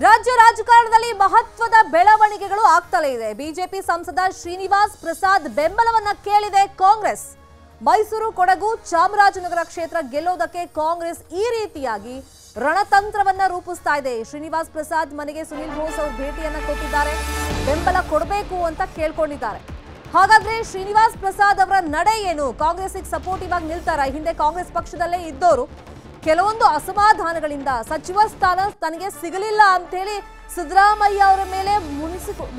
ರಾಜ್ಯ ರಾಜಕಾರಣದಲ್ಲಿ ಮಹತ್ವದ ಬೆಳವಣಿಗೆಗಳು ಆಗ್ತಲೇ ಇದೆ. ಬಿಜೆಪಿ ಸಂಸದ ಶ್ರೀನಿವಾಸ್ ಪ್ರಸಾದ್ ಬೆಂಬಲವನ್ನ ಕೇಳಿದೆ ಕಾಂಗ್ರೆಸ್. ಮೈಸೂರು, ಕೊಡಗು, ಚಾಮರಾಜನಗರ ಕ್ಷೇತ್ರ ಗೆಲ್ಲೋದಕ್ಕೆ ಕಾಂಗ್ರೆಸ್ ಈ ರೀತಿಯಾಗಿ ರಣತಂತ್ರವನ್ನ ರೂಪಿಸ್ತಾ ಇದೆ. ಶ್ರೀನಿವಾಸ್ ಪ್ರಸಾದ್ ಮನೆಗೆ ಸುನಿಲ್ ಬೋಸ್ ಅವರು ಭೇಟಿಯನ್ನ ಕೊಟ್ಟಿದ್ದಾರೆ. ಬೆಂಬಲ ಕೊಡಬೇಕು ಅಂತ ಕೇಳ್ಕೊಂಡಿದ್ದಾರೆ. ಹಾಗಾದ್ರೆ ಶ್ರೀನಿವಾಸ್ ಪ್ರಸಾದ್ ಅವರ ನಡೆ ಏನು? ಕಾಂಗ್ರೆಸ್ಗೆ ಸಪೋರ್ಟಿವ್ ಆಗಿ ನಿಲ್ತಾರ? ಹಿಂದೆ ಕಾಂಗ್ರೆಸ್ ಪಕ್ಷದಲ್ಲೇ ಇದ್ದವರು ಕೆಲವೊಂದು ಅಸಮಾಧಾನಗಳಿಂದ ಸಚಿವ ಸ್ಥಾನ ತನಗೆ ಸಿಗಲಿಲ್ಲ ಅಂತ ಹೇಳಿ ಸಿದ್ದರಾಮಯ್ಯ ಅವರ ಮೇಲೆ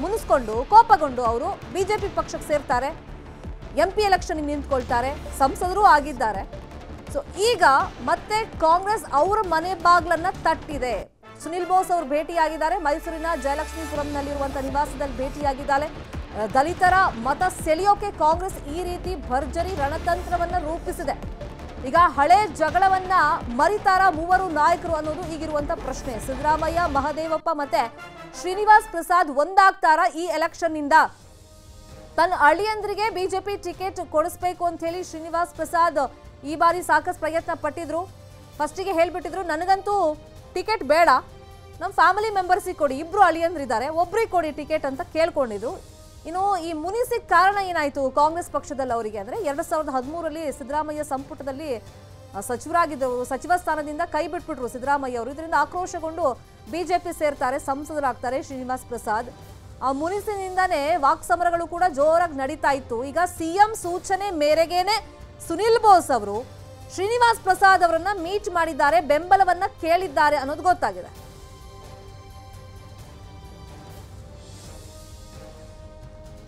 ಮುನಿಸಿಕೊಂಡು ಕೋಪಗೊಂಡು ಅವರು ಬಿಜೆಪಿ ಪಕ್ಷಕ್ಕೆ ಸೇರ್ತಾರೆ. ಎಂಪಿ ಎಲೆಕ್ಷನ್ ನಿಂತ್ಕೊಳ್ತಾರೆ, ಸಂಸದರು ಆಗಿದ್ದಾರೆ. ಸೊ ಈಗ ಮತ್ತೆ ಕಾಂಗ್ರೆಸ್ ಅವರ ಮನೆ ಬಾಗ್ಲನ್ನ ತಟ್ಟಿದೆ. ಸುನಿಲ್ ಬೋಸ್ ಅವರು ಭೇಟಿಯಾಗಿದ್ದಾರೆ. ಮೈಸೂರಿನ ಜಯಲಕ್ಷ್ಮೀಪುರಂನಲ್ಲಿರುವಂತಹ ನಿವಾಸದಲ್ಲಿ ಭೇಟಿಯಾಗಿದ್ದಾರೆ. ದಲಿತರ ಮತ ಸೆಳೆಯೋಕೆ ಕಾಂಗ್ರೆಸ್ ಈ ರೀತಿ ಭರ್ಜರಿ ರಣತಂತ್ರವನ್ನ ರೂಪಿಸಿದೆ. ಈಗ ಹಳೆ ಜಗಳವನ್ನ ಮರಿತಾರ ಮೂವರು ನಾಯಕರು ಅನ್ನೋದು ಈಗಿರುವಂತ ಪ್ರಶ್ನೆ. ಸಿದ್ದರಾಮಯ್ಯ, ಮಹದೇವಪ್ಪ ಮತ್ತೆ ಶ್ರೀನಿವಾಸ್ ಪ್ರಸಾದ್ ಒಂದಾಗ್ತಾರ ಈ ಎಲೆಕ್ಷನ್ ನಿಂದ? ತನ್ನ ಅಳಿಯಂದ್ರಿಗೆ ಬಿಜೆಪಿ ಟಿಕೆಟ್ ಕೊಡಿಸ್ಬೇಕು ಅಂತ ಹೇಳಿ ಶ್ರೀನಿವಾಸ್ ಪ್ರಸಾದ್ ಈ ಬಾರಿ ಸಾಕಷ್ಟು ಪ್ರಯತ್ನ ಪಟ್ಟಿದ್ರು. ಫಸ್ಟಿಗೆ ಹೇಳ್ಬಿಟ್ಟಿದ್ರು, ನನಗಂತೂ ಟಿಕೆಟ್ ಬೇಡ, ನಮ್ಮ ಫ್ಯಾಮಿಲಿ ಮೆಂಬರ್ಸಿಗೆ ಕೊಡಿ, ಇಬ್ರು ಅಳಿಯಂದ್ರಿದ್ದಾರೆ, ಒಬ್ರಿಗೆ ಕೊಡಿ ಟಿಕೆಟ್ ಅಂತ ಕೇಳ್ಕೊಂಡಿದ್ರು. ಇನ್ನು ಈ ಮುನಿಸಿದ ಕಾರಣ ಏನಾಯ್ತು ಕಾಂಗ್ರೆಸ್ ಪಕ್ಷದಲ್ಲಿ ಅವರಿಗೆ ಅಂದ್ರೆ 2013ರಲ್ಲಿ ಸಿದ್ದರಾಮಯ್ಯ ಸಂಪುಟದಲ್ಲಿ ಸಚಿವರಾಗಿದ್ದರು. ಸಚಿವ ಸ್ಥಾನದಿಂದ ಕೈ ಬಿಟ್ಬಿಟ್ರು ಸಿದ್ದರಾಮಯ್ಯ ಅವರು. ಇದರಿಂದ ಆಕ್ರೋಶಗೊಂಡು ಬಿಜೆಪಿ ಸೇರ್ತಾರೆ, ಸಂಸದರಾಗ್ತಾರೆ ಶ್ರೀನಿವಾಸ್ ಪ್ರಸಾದ್. ಆ ಮುನಿಸಿನಿಂದಾನೇ ವಾಕ್ಸಮರಗಳು ಕೂಡ ಜೋರಾಗಿ ನಡೀತಾ ಇತ್ತು. ಈಗ ಸಿಎಂ ಸೂಚನೆ ಮೇರೆಗೇನೆ ಸುನಿಲ್ ಬೋಸ್ ಅವರು ಶ್ರೀನಿವಾಸ್ ಪ್ರಸಾದ್ ಅವರನ್ನ ಮೀಟ್ ಮಾಡಿದ್ದಾರೆ, ಬೆಂಬಲವನ್ನ ಕೇಳಿದ್ದಾರೆ ಅನ್ನೋದು ಗೊತ್ತಾಗಿದೆ.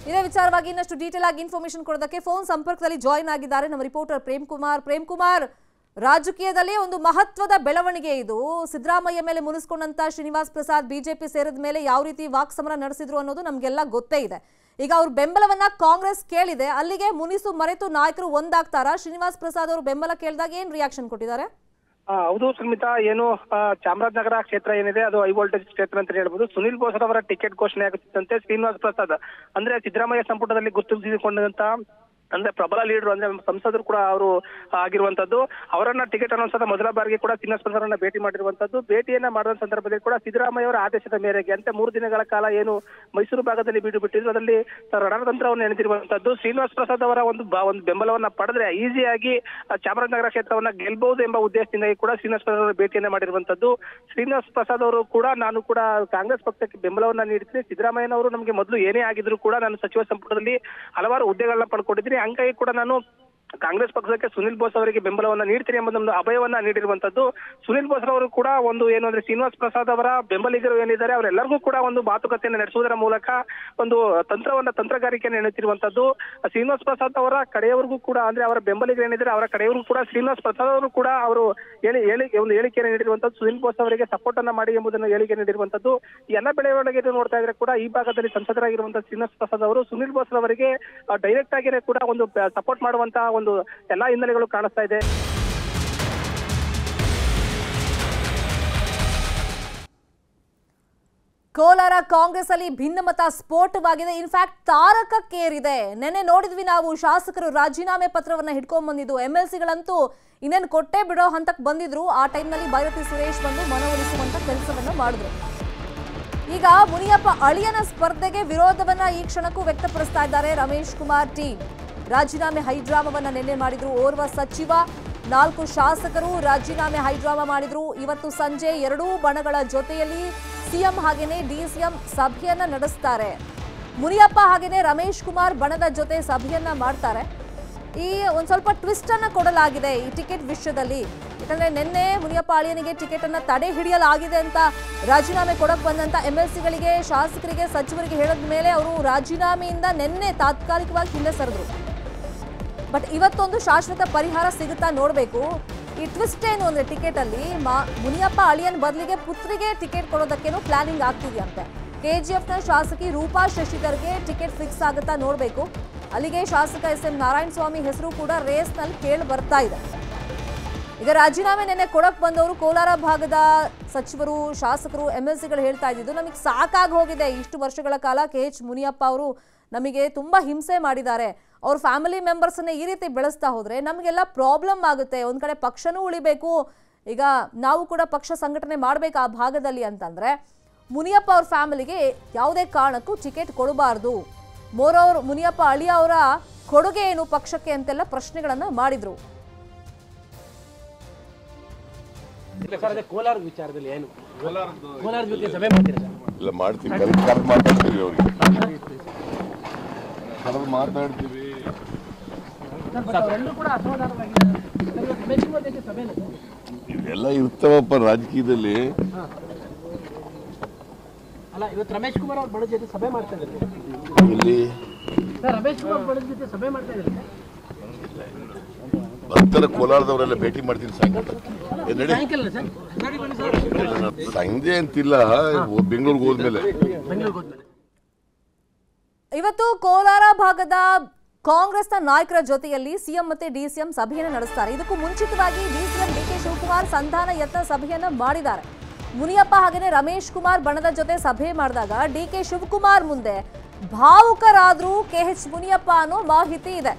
ಇದೇ ವಿಚಾರವಾಗಿ ಇನ್ನಷ್ಟು ಡೀಟೇಲ್ ಆಗಿ ಇನ್ಫಾರ್ಮೇಶನ್ ಕೊಡೋದಕ್ಕೆ ಫೋನ್ ಸಂಪರ್ಕದಲ್ಲಿ ಜಾಯಿನ್ ಆಗಿದ್ದಾರೆ ನಮ್ಮ ರಿಪೋರ್ಟರ್ ಪ್ರೇಮ್ ಕುಮಾರ್. ರಾಜಕೀಯದಲ್ಲಿ ಒಂದು ಮಹತ್ವದ ಬೆಳವಣಿಗೆ ಇದು. ಸಿದ್ದರಾಮಯ್ಯ ಮೇಲೆ ಮುನಿಸ್ಕೊಂಡಂತ ಶ್ರೀನಿವಾಸ್ ಪ್ರಸಾದ್ ಬಿಜೆಪಿ ಸೇರಿದ ಮೇಲೆ ಯಾವ ರೀತಿ ವಾಕ್ಸಮರ ನಡೆಸಿದ್ರು ಅನ್ನೋದು ನಮಗೆಲ್ಲ ಗೊತ್ತೇ ಇದೆ. ಈಗ ಅವ್ರ ಬೆಂಬಲವನ್ನ ಕಾಂಗ್ರೆಸ್ ಕೇಳಿದೆ. ಅಲ್ಲಿಗೆ ಮುನಿಸು ಮರೆತು ನಾಯಕರು ಒಂದಾಗ್ತಾರಾ? ಶ್ರೀನಿವಾಸ್ ಪ್ರಸಾದ್ ಅವರು ಬೆಂಬಲ ಕೇಳಿದಾಗ ಏನ್ ರಿಯಾಕ್ಷನ್ ಕೊಟ್ಟಿದ್ದಾರೆ? ಹೌದು ಸುಮಿತಾ, ಏನು ಚಾಮರಾಜನಗರ ಕ್ಷೇತ್ರ ಏನಿದೆ ಅದು ಹೈ ವೋಲ್ಟೇಜ್ ಕ್ಷೇತ್ರ ಅಂತ ಹೇಳ್ಬೋದು. ಸುನಿಲ್ ಬೋಸ್ ಅವರ ಟಿಕೆಟ್ ಘೋಷಣೆ ಆಗುತ್ತಿದ್ದಂತೆ ಶ್ರೀನಿವಾಸ್ ಪ್ರಸಾದ್ ಅಂದ್ರೆ ಸಿದ್ದರಾಮಯ್ಯ ಸಂಪುಟದಲ್ಲಿ ಗುರುತಿಸಿಕೊಂಡಂತ ಅಂದ್ರೆ ಪ್ರಬಲ ಲೀಡರ್, ಅಂದ್ರೆ ಸಂಸದರು ಕೂಡ ಅವರು ಆಗಿರುವಂತದ್ದು. ಅವರನ್ನ ಟಿಕೆಟ್ ಅನ್ನೋಂಥ ಮೊದಲ ಬಾರಿಗೆ ಕೂಡ ಶ್ರೀನಿವಾಸ್ ಪ್ರಸಾದ್ ಭೇಟಿ ಮಾಡಿರುವಂತದ್ದು. ಭೇಟಿಯನ್ನ ಮಾಡುವ ಸಂದರ್ಭದಲ್ಲಿ ಕೂಡ ಸಿದ್ದರಾಮಯ್ಯ ಅವರ ಆದೇಶದ ಮೇರೆಗೆ ಅಂತ 3 ದಿನಗಳ ಕಾಲ ಏನು ಮೈಸೂರು ಭಾಗದಲ್ಲಿ ಬಿಟ್ಟಿದ್ರು, ಅದರಲ್ಲಿ ರಣತಂತ್ರವನ್ನು ಎಣೆದಿರುವಂತದ್ದು. ಶ್ರೀನಿವಾಸ್ ಪ್ರಸಾದ್ ಅವರ ಒಂದು ಬೆಂಬಲವನ್ನ ಪಡೆದ್ರೆ ಈಸಿಯಾಗಿ ಚಾಮರಾಜನಗರ ಕ್ಷೇತ್ರವನ್ನ ಗೆಲ್ಬಹುದು ಎಂಬ ಉದ್ದೇಶದಿಂದ ಕೂಡ ಶ್ರೀನಿವಾಸ್ ಪ್ರಸಾದ್ ಅವರ ಭೇಟಿಯನ್ನ ಮಾಡಿರುವಂತದ್ದು. ಶ್ರೀನಿವಾಸ್ ಪ್ರಸಾದ್ ಅವರು ಕೂಡ ನಾನು ಕೂಡ ಕಾಂಗ್ರೆಸ್ ಪಕ್ಷಕ್ಕೆ ಬೆಂಬಲವನ್ನ ನೀಡ್ತೀನಿ, ಸಿದ್ದರಾಮಯ್ಯನವರು ನಮಗೆ ಮೊದಲು ಏನೇ ಆಗಿದ್ರು ಕೂಡ ನಾನು ಸಚಿವ ಸಂಪುಟದಲ್ಲಿ ಹಲವಾರು ಹುದ್ದೆಗಳನ್ನ ಪಡ್ಕೊಂಡಿದ್ದೀನಿ, ಹಂಗಾಗಿ ಕೂಡ ನಾನು ಕಾಂಗ್ರೆಸ್ ಪಕ್ಷಕ್ಕೆ ಸುನಿಲ್ ಬೋಸ್ ಅವರಿಗೆ ಬೆಂಬಲವನ್ನ ನೀಡ್ತೀನಿ ಎಂಬುದೊಂದು ಅಭಯವನ್ನ ನೀಡಿರುವಂತದ್ದು. ಸುನಿಲ್ ಬೋಸ್ ಅವರು ಕೂಡ ಒಂದು ಏನು ಅಂದ್ರೆ ಶ್ರೀನಿವಾಸ್ ಪ್ರಸಾದ್ ಅವರ ಬೆಂಬಲಿಗರು ಏನಿದ್ದಾರೆ ಅವರೆಲ್ಲರಿಗೂ ಕೂಡ ಒಂದು ಮಾತುಕತೆಯನ್ನು ನಡೆಸುವುದರ ಮೂಲಕ ಒಂದು ತಂತ್ರಗಾರಿಕೆಯನ್ನು ಎನ್ನುತ್ತಿರುವಂತದ್ದು. ಶ್ರೀನಿವಾಸ್ ಪ್ರಸಾದ್ ಅವರ ಕಡೆಯವರೆಗೂ ಕೂಡ ಅಂದ್ರೆ ಅವರ ಬೆಂಬಲಿಗರು ಏನಿದ್ದಾರೆ ಅವರ ಕಡೆಯವರೆಗೂ ಕೂಡ ಶ್ರೀನಿವಾಸ್ ಪ್ರಸಾದ್ ಅವರು ಕೂಡ ಅವರು ಒಂದು ಹೇಳಿಕೆಯನ್ನು ನೀಡಿರುವಂತದ್ದು. ಸುನಿಲ್ ಬೋಸ್ ಅವರಿಗೆ ಸಪೋರ್ಟ್ ಅನ್ನ ಮಾಡಿ ಎಂಬುದನ್ನು ಹೇಳಿಕೆ ನೀಡಿರುವಂತದ್ದು. ಈ ಎಲ್ಲ ಬೆಳವಣಿಗೆ ನೋಡ್ತಾ ಇದ್ರೆ ಕೂಡ ಈ ಭಾಗದಲ್ಲಿ ಸಂಸದರಾಗಿರುವಂತಹ ಶ್ರೀನಿವಾಸ್ ಪ್ರಸಾದ್ ಅವರು ಸುನಿಲ್ ಬೋಸ್ ಅವರಿಗೆ ಡೈರೆಕ್ಟ್ ಆಗಿನೇ ಕೂಡ ಒಂದು ಸಪೋರ್ಟ್ ಮಾಡುವಂತಹ ಒಂದು ಎಲ್ಲಾ ಹಿನ್ನೆಲೆಗಳು ಕಾಣಿಸ್ತಾ ಇದೆ. ಕೋಲಾರ ಕಾಂಗ್ರೆಸ್ ಅಲ್ಲಿ ಭಿನ್ನಮತ ಸ್ಫೋಟವಾಗಿದೆ. ಇನ್ಫ್ಯಾಕ್ಟ್ ತಾರಕಕ್ಕೇರಿದೆ. ನೆನ್ನೆ ನೋಡಿದ್ವಿ ನಾವು, ಶಾಸಕರು ರಾಜೀನಾಮೆ ಪತ್ರವನ್ನ ಹಿಡ್ಕೊಂಡ್ ಬಂದಿದ್ದು. MLCಗಳಂತೂ ಇನ್ನೇನು ಕೊಟ್ಟೆ ಬಿಡೋ ಹಂತಕ್ಕೆ ಬಂದಿದ್ರು. ಆ ಟೈಮ್ನಲ್ಲಿ ಭೈರತಿ ಸುರೇಶ್ ಬಂದು ಮನವೊಲಿಸುವಂತ ಕೆಲಸವನ್ನ ಮಾಡಿದ್ರು. ಈಗ ಮುನಿಯಪ್ಪ ಅಳಿಯನ ಸ್ಪರ್ಧೆಗೆ ವಿರೋಧವನ್ನ ಈ ಕ್ಷಣಕ್ಕೂ ವ್ಯಕ್ತಪಡಿಸ್ತಾ ಇದ್ದಾರೆ ರಮೇಶ್ ಕುಮಾರ್ ಟೀಮ್. ರಾಜೀನಾಮೆ ಹೈಡ್ರಾಮವನ್ನ ನಿನ್ನೆ ಮಾಡಿದ್ರು. ಓರ್ವ ಸಚಿವ, 4 ಶಾಸಕರು ರಾಜೀನಾಮೆ ಹೈಡ್ರಾಮಾ ಮಾಡಿದ್ರು. ಇವತ್ತು ಸಂಜೆ ಎರಡೂ ಬಣಗಳ ಜೊತೆಯಲ್ಲಿ ಸಿಎಂ ಹಾಗೇನೆ ಡಿಸಿಎಂ ಸಭೆಯನ್ನ ನಡೆಸ್ತಾರೆ. ಮುನಿಯಪ್ಪ ಹಾಗೇನೆ ರಮೇಶ್ ಕುಮಾರ್ ಬಣದ ಜೊತೆ ಸಭೆಯನ್ನ ಮಾಡ್ತಾರೆ. ಈ ಒಂದ್ ಸ್ವಲ್ಪ ಟ್ವಿಸ್ಟ್ ಅನ್ನ ಕೊಡಲಾಗಿದೆ ಈ ಟಿಕೆಟ್ ವಿಷಯದಲ್ಲಿ. ಯಾಕಂದ್ರೆ ನಿನ್ನೆ ಮುನಿಯಪ್ಪ ಅಳಿಯನಿಗೆ ಟಿಕೆಟ್ ಅನ್ನ ತಡೆ ಹಿಡಿಯಲಾಗಿದೆ ಅಂತ ರಾಜೀನಾಮೆ ಕೊಡಕ್ ಬಂದಂತ MLCಗಳಿಗೆ, ಶಾಸಕರಿಗೆ, ಸಚಿವರಿಗೆ ಹೇಳಿದ ಮೇಲೆ ಅವರು ರಾಜೀನಾಮೆಯಿಂದ ನಿನ್ನೆ ತಾತ್ಕಾಲಿಕವಾಗಿ ಹಿಂದೆ ಸರಿದ್ರು. ಬಟ್ ಇವತ್ತೊಂದು ಶಾಶ್ವತ ಪರಿಹಾರ ಸಿಗುತ್ತಾ ನೋಡ್ಬೇಕು. ಈ ಟ್ವಿಸ್ಟ್ ಏನು ಅಂದ್ರೆ ಟಿಕೆಟ್ ಅಲ್ಲಿ ಮುನಿಯಪ್ಪ ಅಳಿಯನ್ ಬದಲಿಗೆ ಪುತ್ರಿಗೆ ಟಿಕೆಟ್ ಕೊಡೋದಕ್ಕೇನೋ ಪ್ಲಾನಿಂಗ್ ಆಗ್ತಿದೆಯಂತೆ. KGFನ ಶಾಸಕಿ ರೂಪಾ ಶಶಿಧರ್ಗೆ ಟಿಕೆಟ್ ಫಿಕ್ಸ್ ಆಗುತ್ತಾ ನೋಡ್ಬೇಕು. ಅಲ್ಲಿಗೆ ಶಾಸಕ SM ನಾರಾಯಣಸ್ವಾಮಿ ಹೆಸರು ಕೂಡ ರೇಸ್ ನಲ್ಲಿ ಕೇಳಿ ಬರ್ತಾ ಇದೆ. ಈಗ ರಾಜೀನಾಮೆ ನೆನ್ನೆ ಕೊಡಕ್ ಬಂದವರು ಕೋಲಾರ ಭಾಗದ ಸಚಿವರು, ಶಾಸಕರು, MLCಗಳು ಹೇಳ್ತಾ ಇದ್ದಿದ್ದು, ನಮಗೆ ಸಾಕಾಗಿ ಹೋಗಿದೆ ಇಷ್ಟು ವರ್ಷಗಳ ಕಾಲ KH ಮುನಿಯಪ್ಪ ಅವರು ನಮಗೆ ತುಂಬಾ ಹಿಂಸೆ ಮಾಡಿದ್ದಾರೆ. ಅವ್ರ ಫ್ಯಾಮಿಲಿ ಮೆಂಬರ್ಸ್ನೇ ಈ ರೀತಿ ಬೆಳೆಸ್ತಾ ಹೋದ್ರೆ ನಮಗೆಲ್ಲ ಪ್ರಾಬ್ಲಮ್ ಆಗುತ್ತೆ. ಒಂದ್ ಕಡೆ ಪಕ್ಷನೂ ಉಳಿಬೇಕು, ಈಗ ನಾವು ಕೂಡ ಪಕ್ಷ ಸಂಘಟನೆ ಮಾಡಬೇಕು ಆ ಭಾಗದಲ್ಲಿ ಅಂತಂದ್ರೆ ಮುನಿಯಪ್ಪ ಅವ್ರ ಫ್ಯಾಮಿಲಿಗೆ ಯಾವುದೇ ಕಾರಣಕ್ಕೂ ಟಿಕೆಟ್ ಕೊಡಬಾರ್ದು. ಮೋರೋರ್ ಮುನಿಯಪ್ಪ ಅಳಿಯ ಅವರ ಕೊಡುಗೆ ಏನು ಪಕ್ಷಕ್ಕೆ ಅಂತೆಲ್ಲ ಪ್ರಶ್ನೆಗಳನ್ನ ಮಾಡಿದ್ರು. ಕೋಲಾರ ವಿಚಾರದಲ್ಲಿ ಏನು ಕೋಲಾರದ ಬಗ್ಗೆ ಸಭೆ ಮಾಡ್ತೀರಾ? ಇಲ್ಲ ಮಾಡ್ತೀವಿ, ಕರೆಕ್ಟ್ ಮಾತಾಡ್ತೀವಿ, ಅವ್ರಿಗೆ ಕರೆದು ಮಾತಾಡ್ತೀವಿ. ಇವೆಲ್ಲ ಇರ್ತಾವಪ್ಪ ರಾಜಕೀಯದಲ್ಲಿ. ಅಲ್ಲ, ಇವತ್ತು ರಮೇಶ್ ಕುಮಾರ್ ಅವ್ರ ಬಡ ಜೊತೆ ಸಭೆ ಮಾಡ್ತಾ ಇದ್ದಾರೆ. ಇಲ್ಲಿ ರಮೇಶ್ ಕುಮಾರ್ ಬಡ ಜೊತೆ ಸಭೆ ಮಾಡ್ತಾ ಇದ್ದಾರೆ. ಭಕ್ತರ ಕೋಲಾರದವರೆಲ್ಲ ಭೇಟಿ ಮಾಡ್ತೀನಿ ಸಾಯಂಕಾಲ. ಸಂಜೆ ಅಂತಿಲ್ಲ, ಬೆಂಗಳೂರಿಗೆ ಹೋದ್ಮೇಲೆ. ಇವತ್ತು ಕೋಲಾರ ಭಾಗದ ಕಾಂಗ್ರೆಸ್ನ ನಾಯಕರ ಜೊತೆಯಲ್ಲಿ ಸಿಎಂ ಮತ್ತೆ ಡಿಸಿಎಂ ಸಭೆಯನ್ನು ನಡೆಸ್ತಾರೆ. ಇದಕ್ಕೂ ಮುಂಚಿತವಾಗಿ ಡಿಸಿಎಂ ಡಿಕೆ ಶಿವಕುಮಾರ್ ಸಂಧಾನ ಯತ್ನ ಸಭೆಯನ್ನ ಮಾಡಿದ್ದಾರೆ. ಮುನಿಯಪ್ಪ ಹಾಗೇನೆ ರಮೇಶ್ ಕುಮಾರ್ ಬಣದ ಜೊತೆ ಸಭೆ ಮಾಡಿದಾಗ ಡಿಕೆ ಶಿವಕುಮಾರ್ ಮುಂದೆ ಭಾವುಕರಾದ್ರೂ ಕೆಎಚ್ ಮುನಿಯಪ್ಪ ಅನ್ನೋ ಮಾಹಿತಿ ಇದೆ.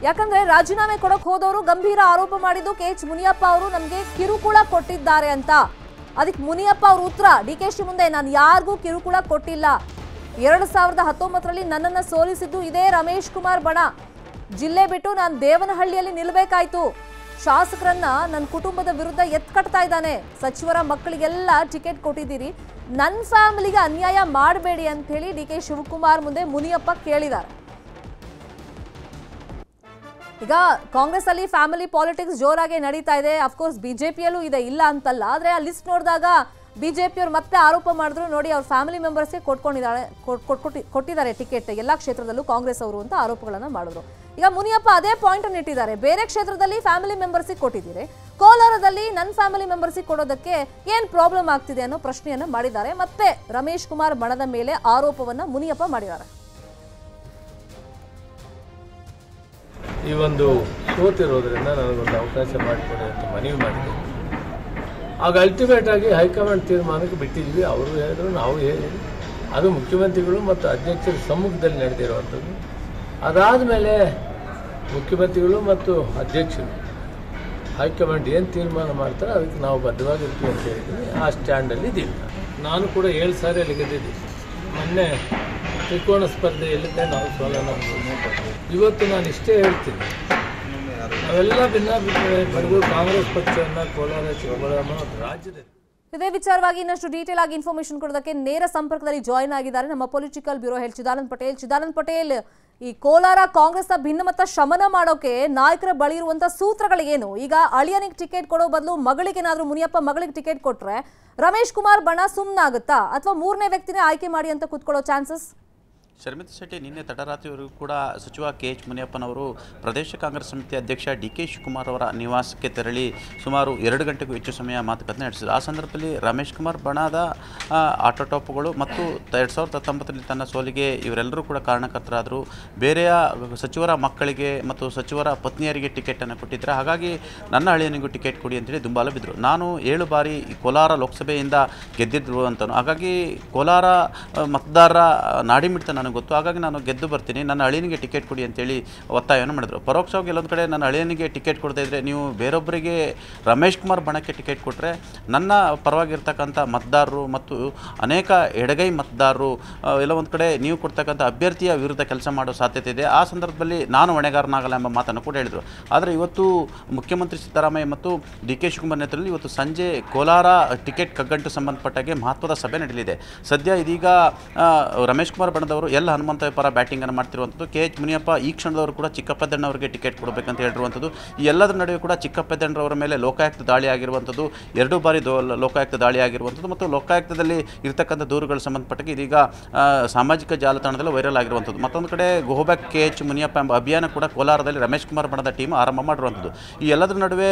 ಯಾಕಂದ್ರೆ ರಾಜೀನಾಮೆ ಕೊಡಕ್ ಹೋದವರು ಗಂಭೀರ ಆರೋಪ ಮಾಡಿದ್ದು ಕೆಎಚ್ ಮುನಿಯಪ್ಪ ಅವರು ನಮಗೆ ಕಿರುಕುಳ ಕೊಟ್ಟಿದ್ದಾರೆ ಅಂತ. ಅದಕ್ಕೆ ಮುನಿಯಪ್ಪ ಅವ್ರ ಉತ್ತರ ಡಿಕೆಶಿ ಮುಂದೆ, ನಾನು ಯಾರಿಗೂ ಕಿರುಕುಳ ಕೊಟ್ಟಿಲ್ಲ. 2019ರಲ್ಲಿ ನನ್ನನ್ನು ಸೋಲಿಸಿದ್ದು ಇದೇ ರಮೇಶ್ ಕುಮಾರ್ ಬಣ. ಜಿಲ್ಲೆ ಬಿಟ್ಟು ನಾನು ದೇವನಹಳ್ಳಿಯಲ್ಲಿ ನಿಲ್ಲಬೇಕಾಯ್ತು. ಶಾಸಕರನ್ನ ನನ್ನ ಕುಟುಂಬದ ವಿರುದ್ಧ ಎತ್ಕಟ್ತಾ ಇದ್ದಾನೆ. ಸಚಿವರ ಮಕ್ಕಳಿಗೆಲ್ಲ ಟಿಕೆಟ್ ಕೊಟ್ಟಿದ್ದೀರಿ, ನನ್ನ ಫ್ಯಾಮಿಲಿಗೆ ಅನ್ಯಾಯ ಮಾಡಬೇಡಿ ಅಂತ ಹೇಳಿ ಡಿಕೆ ಶಿವಕುಮಾರ್ ಮುಂದೆ ಮುನಿಯಪ್ಪ ಕೇಳಿದ್ದಾರೆ. ಈಗ ಕಾಂಗ್ರೆಸ್ ಅಲ್ಲಿ ಫ್ಯಾಮಿಲಿ ಪಾಲಿಟಿಕ್ಸ್ ಜೋರಾಗಿ ನಡೀತಾ ಇದೆ. ಅಫ್ಕೋರ್ಸ್ ಬಿಜೆಪಿಯಲ್ಲೂ ಇದೆ, ಇಲ್ಲ ಅಂತಲ್ಲ. ಆದ್ರೆ ಆ ಲಿಸ್ಟ್ ನೋಡಿದಾಗ ಬಿಜೆಪಿಯವರು ಮತ್ತೆ ಆರೋಪ ಮಾಡಿದ್ರು, ನೋಡಿ ಅವ್ರ ಫ್ಯಾಮಿಲಿ ಮೆಂಬರ್ಸ್ಗೆ ಕೊಟ್ಟಿದ್ದಾರೆ ಟಿಕೆಟ್ ಎಲ್ಲ ಕ್ಷೇತ್ರದಲ್ಲೂ ಕಾಂಗ್ರೆಸ್ ಅವರು ಅಂತ ಆರೋಪಗಳನ್ನ ಮಾಡಿದ್ರು. ಈಗ ಮುನಿಯಪ್ಪ ಅದೇ ಪಾಯಿಂಟ್ ಅನ್ನು ಇಟ್ಟಿದ್ದಾರೆ. ಬೇರೆ ಕ್ಷೇತ್ರದಲ್ಲಿ ಫ್ಯಾಮಿಲಿ ಮೆಂಬರ್ಸಿಗೆ ಕೊಟ್ಟಿದ್ದೀರಿ, ಕೋಲಾರದಲ್ಲಿ ನನ್ನ ಫ್ಯಾಮಿಲಿ ಮೆಂಬರ್ಸಿಗೆ ಕೊಡೋದಕ್ಕೆ ಏನ್ ಪ್ರಾಬ್ಲಮ್ ಆಗ್ತಿದೆ ಅನ್ನೋ ಪ್ರಶ್ನೆಯನ್ನ ಮಾಡಿದ್ದಾರೆ. ಮತ್ತೆ ರಮೇಶ್ ಕುಮಾರ್ ಬಣದ ಮೇಲೆ ಆರೋಪವನ್ನ ಮುನಿಯಪ್ಪ ಮಾಡಿದ್ದಾರೆ. ಈ ಒಂದು ಸೋತಿರೋದ್ರಿಂದ ನನಗೊಂದು ಅವಕಾಶ ಮಾಡಿಕೊಡಿ ಅಂತ ಮನವಿ ಮಾಡಿದ್ದೆ. ಆಗ ಅಲ್ಟಿಮೇಟ್ ಆಗಿ ಹೈಕಮಾಂಡ್ ತೀರ್ಮಾನಕ್ಕೆ ಬಿಟ್ಟಿದ್ವಿ. ಅವರು ಹೇಳಿದ್ರು, ನಾವು ಹೇಳಿದ್ವಿ. ಅದು ಮುಖ್ಯಮಂತ್ರಿಗಳು ಮತ್ತು ಅಧ್ಯಕ್ಷರ ಸಮ್ಮುಖದಲ್ಲಿ ನಡೆದಿರುವಂಥದ್ದು. ಅದಾದಮೇಲೆ ಮುಖ್ಯಮಂತ್ರಿಗಳು ಮತ್ತು ಅಧ್ಯಕ್ಷರು ಹೈಕಮಾಂಡ್ ಏನು ತೀರ್ಮಾನ ಮಾಡ್ತಾರೆ ಅದಕ್ಕೆ ನಾವು ಬದ್ಧವಾಗಿರ್ತೀವಿ ಅಂತ ಹೇಳಿದ್ವಿ. ಆ ಸ್ಟ್ಯಾಂಡಲ್ಲಿ ಇದ್ದೀವಿ. ನಾನು ಕೂಡ 7 ಸಾರಿ ಅಲ್ಲಿ ಗೆದ್ದಿದ್ದೀವಿ. ಮೊನ್ನೆ ತ್ರಿಕೋಣ ಸ್ಪರ್ಧೆಯಲ್ಲಿದ್ದೆ ನಾವು ಸೋಲನ. ಇವತ್ತು ನಾನು ಇಷ್ಟೇ ಹೇಳ್ತೀನಿ, ನಾವೆಲ್ಲ ಭಿನ್ನಾಭಿಪ್ರಾಯ ಪಡೆದು ಕಾಂಗ್ರೆಸ್ ಪಕ್ಷವನ್ನು ಕೋಲಾರ ಚಿಕ್ಕಬಳ್ಳಾಪುರ ರಾಜ್ಯದಲ್ಲಿ. ಇದೇ ವಿಚಾರವಾಗಿ ಇನ್ನಷ್ಟು ಡೀಟೇಲ್ ಆಗಿ ಇನ್ಫಾರ್ಮೇಶನ್ ಕೊಡೋದಕ್ಕೆ ನೇರ ಸಂಪರ್ಕದಲ್ಲಿ ಜಾಯಿನ್ ಆಗಿದ್ದಾರೆ ನಮ್ಮ political bureau head Chidanand Patel. Chidanand Patel, ಈ ಕೋಲಾರ ಕಾಂಗ್ರೆಸ್ನ ಭಿನ್ನಮತ ಶಮನ ಮಾಡೋಕೆ ನಾಯಕರ ಬಳಿ ಇರುವಂತಹ ಸೂತ್ರಗಳು ಏನು? ಈಗ ಅಳಿಯನಿಗೆ ಟಿಕೆಟ್ ಕೊಡೋ ಬದಲು ಮಗಳಿಗೇನಾದ್ರೂ ಮುನಿಯಪ್ಪ ಮಗಳಿಗೆ ಟಿಕೆಟ್ ಕೊಟ್ರೆ ರಮೇಶ್ ಕುಮಾರ್ ಬಣ ಸುಮ್ಮನಾಗುತ್ತಾ, ಅಥವಾ ಮೂರನೇ ವ್ಯಕ್ತಿನೇ ಆಯ್ಕೆ ಮಾಡಿ ಅಂತ ಕೂತ್ಕೊಳ್ಳೋ ಚಾನ್ಸಸ್? ಶರ್ಮಿತಾ ಶೆಟ್ಟಿ, ನಿನ್ನೆ ತಡರಾತ್ರಿವರೆಗೂ ಕೂಡ ಸಚಿವ ಕೆಎಚ್ ಮುನಿಯಪ್ಪನವರು ಪ್ರದೇಶ ಕಾಂಗ್ರೆಸ್ ಸಮಿತಿ ಅಧ್ಯಕ್ಷ ಡಿಕೆ ಶಿವಕುಮಾರ್ ಅವರ ನಿವಾಸಕ್ಕೆ ತೆರಳಿ ಸುಮಾರು 2 ಗಂಟೆಗೂ ಹೆಚ್ಚು ಸಮಯ ಮಾತುಕತೆ ನಡೆಸಿದರು. ಆ ಸಂದರ್ಭದಲ್ಲಿ ರಮೇಶ್ ಕುಮಾರ್ ಬಣದ ಆಟೋಟಾಪ್ಗಳು ಮತ್ತು 2019ರಲ್ಲಿ ತನ್ನ ಸೋಲಿಗೆ ಇವರೆಲ್ಲರೂ ಕೂಡ ಕಾರಣಕರ್ತರಾದರು. ಬೇರೆಯ ಸಚಿವರ ಮಕ್ಕಳಿಗೆ ಮತ್ತು ಸಚಿವರ ಪತ್ನಿಯರಿಗೆ ಟಿಕೆಟನ್ನು ಕೊಟ್ಟಿದ್ದಾರೆ. ಹಾಗಾಗಿ ನನ್ನ ಅಳಿಯನಿಗೂ ಟಿಕೆಟ್ ಕೊಡಿ ಅಂತೇಳಿ ದುಂಬಾಲ ಬಿದ್ದರು. ನಾನು 7 ಬಾರಿ ಕೋಲಾರ ಲೋಕಸಭೆಯಿಂದ ಗೆದ್ದಿದ್ರು ಅಂತನು. ಹಾಗಾಗಿ ಕೋಲಾರ ಮತದಾರರ ನಾಡಿಮಿಡ್ತ ನನಗೆ ಗೊತ್ತು. ಹಾಗಾಗಿ ನಾನು ಗೆದ್ದು ಬರ್ತೀನಿ, ನನ್ನ ಅಳಿಯನಿಗೆ ಟಿಕೆಟ್ ಕೊಡಿ ಅಂತೇಳಿ ಒತ್ತಾಯವನ್ನು ಮಾಡಿದರು. ಪರೋಕ್ಷವಾಗಿ ಎಲ್ಲೊಂದು ಕಡೆ ನನ್ನ ಅಳಿಯನಿಗೆ ಟಿಕೆಟ್ ಕೊಡದೇ ಇದ್ದರೆ ನೀವು ಬೇರೊಬ್ಬರಿಗೆ ರಮೇಶ್ ಕುಮಾರ್ ಬಣಕ್ಕೆ ಟಿಕೆಟ್ ಕೊಟ್ಟರೆ ನನ್ನ ಪರವಾಗಿರ್ತಕ್ಕಂಥ ಮತದಾರರು ಮತ್ತು ಅನೇಕ ಎಡಗೈ ಮತದಾರರು ಎಲ್ಲ ಒಂದು ಕಡೆ ನೀವು ಕೊಡ್ತಕ್ಕಂಥ ಅಭ್ಯರ್ಥಿಯ ವಿರುದ್ಧ ಕೆಲಸ ಮಾಡೋ ಸಾಧ್ಯತೆ ಇದೆ. ಆ ಸಂದರ್ಭದಲ್ಲಿ ನಾನು ಹೊಣೆಗಾರನಾಗಲ್ಲ ಎಂಬ ಮಾತನ್ನು ಕೂಡ ಹೇಳಿದರು. ಆದರೆ ಇವತ್ತು ಮುಖ್ಯಮಂತ್ರಿ ಸಿದ್ದರಾಮಯ್ಯ ಮತ್ತು ಡಿ ಕೆ ಶಿವಕುಮಾರ್ ನೇತೃತ್ವದಲ್ಲಿ ಇವತ್ತು ಸಂಜೆ ಕೋಲಾರ ಟಿಕೆಟ್ ಕಗ್ಗಂಟು ಸಂಬಂಧಪಟ್ಟಾಗೆ ಮಹತ್ವದ ಸಭೆ ನಡೆಯಲಿದೆ. ಸದ್ಯ ಇದೀಗ ರಮೇಶ್ ಕುಮಾರ್ ಬಣದವರು ಎಲ್ಲ ಹನುಮಂತ ಪರ ಬ್ಯಾಟಿಂಗನ್ನು ಮಾಡ್ತಿರುವಂಥದ್ದು. ಕೆಎಚ್ ಮುನಿಯಪ್ಪ ಈ ಕ್ಷಣದವರು ಕೂಡ ಚಿಕ್ಕಪ್ಪೆದ್ದಣ್ಣವರಿಗೆ ಟಿಕೆಟ್ ಕೊಡಬೇಕಂತ ಹೇಳಿರುವಂಥದ್ದು. ಈ ಎಲ್ಲದರ ನಡುವೆ ಕೂಡ ಚಿಕ್ಕಪ್ಪೆದ್ದಣ್ಣರವರ ಮೇಲೆ ಲೋಕಾಯುಕ್ತ ದಾಳಿ ಆಗಿರುವಂಥದ್ದು, 2 ಬಾರಿ ಲೋಕಾಯುಕ್ತ ದಾಳಿ ಆಗಿರುವಂಥದ್ದು ಮತ್ತು ಲೋಕಾಯುಕ್ತದಲ್ಲಿ ಇರತಕ್ಕಂಥ ದೂರುಗಳು ಸಂಬಂಧಪಟ್ಟಾಗಿ ಇದೀಗ ಸಾಮಾಜಿಕ ಜಾಲತಾಣದಲ್ಲಿ ವೈರಲ್ ಆಗಿರುವಂಥದ್ದು. ಮತ್ತೊಂದು ಕಡೆ ಗೋಬ್ಯಾಕ್ ಕೆಎಚ್ ಮುನಿಯಪ್ಪ ಎಂಬ ಅಭಿಯಾನ ಕೂಡ ಕೋಲಾರದಲ್ಲಿ ರಮೇಶ್ ಕುಮಾರ್ ಬಣದ ಟೀಮ್ ಆರಂಭ ಮಾಡಿರುವಂಥದ್ದು. ಈ ಎಲ್ಲದರ ನಡುವೆ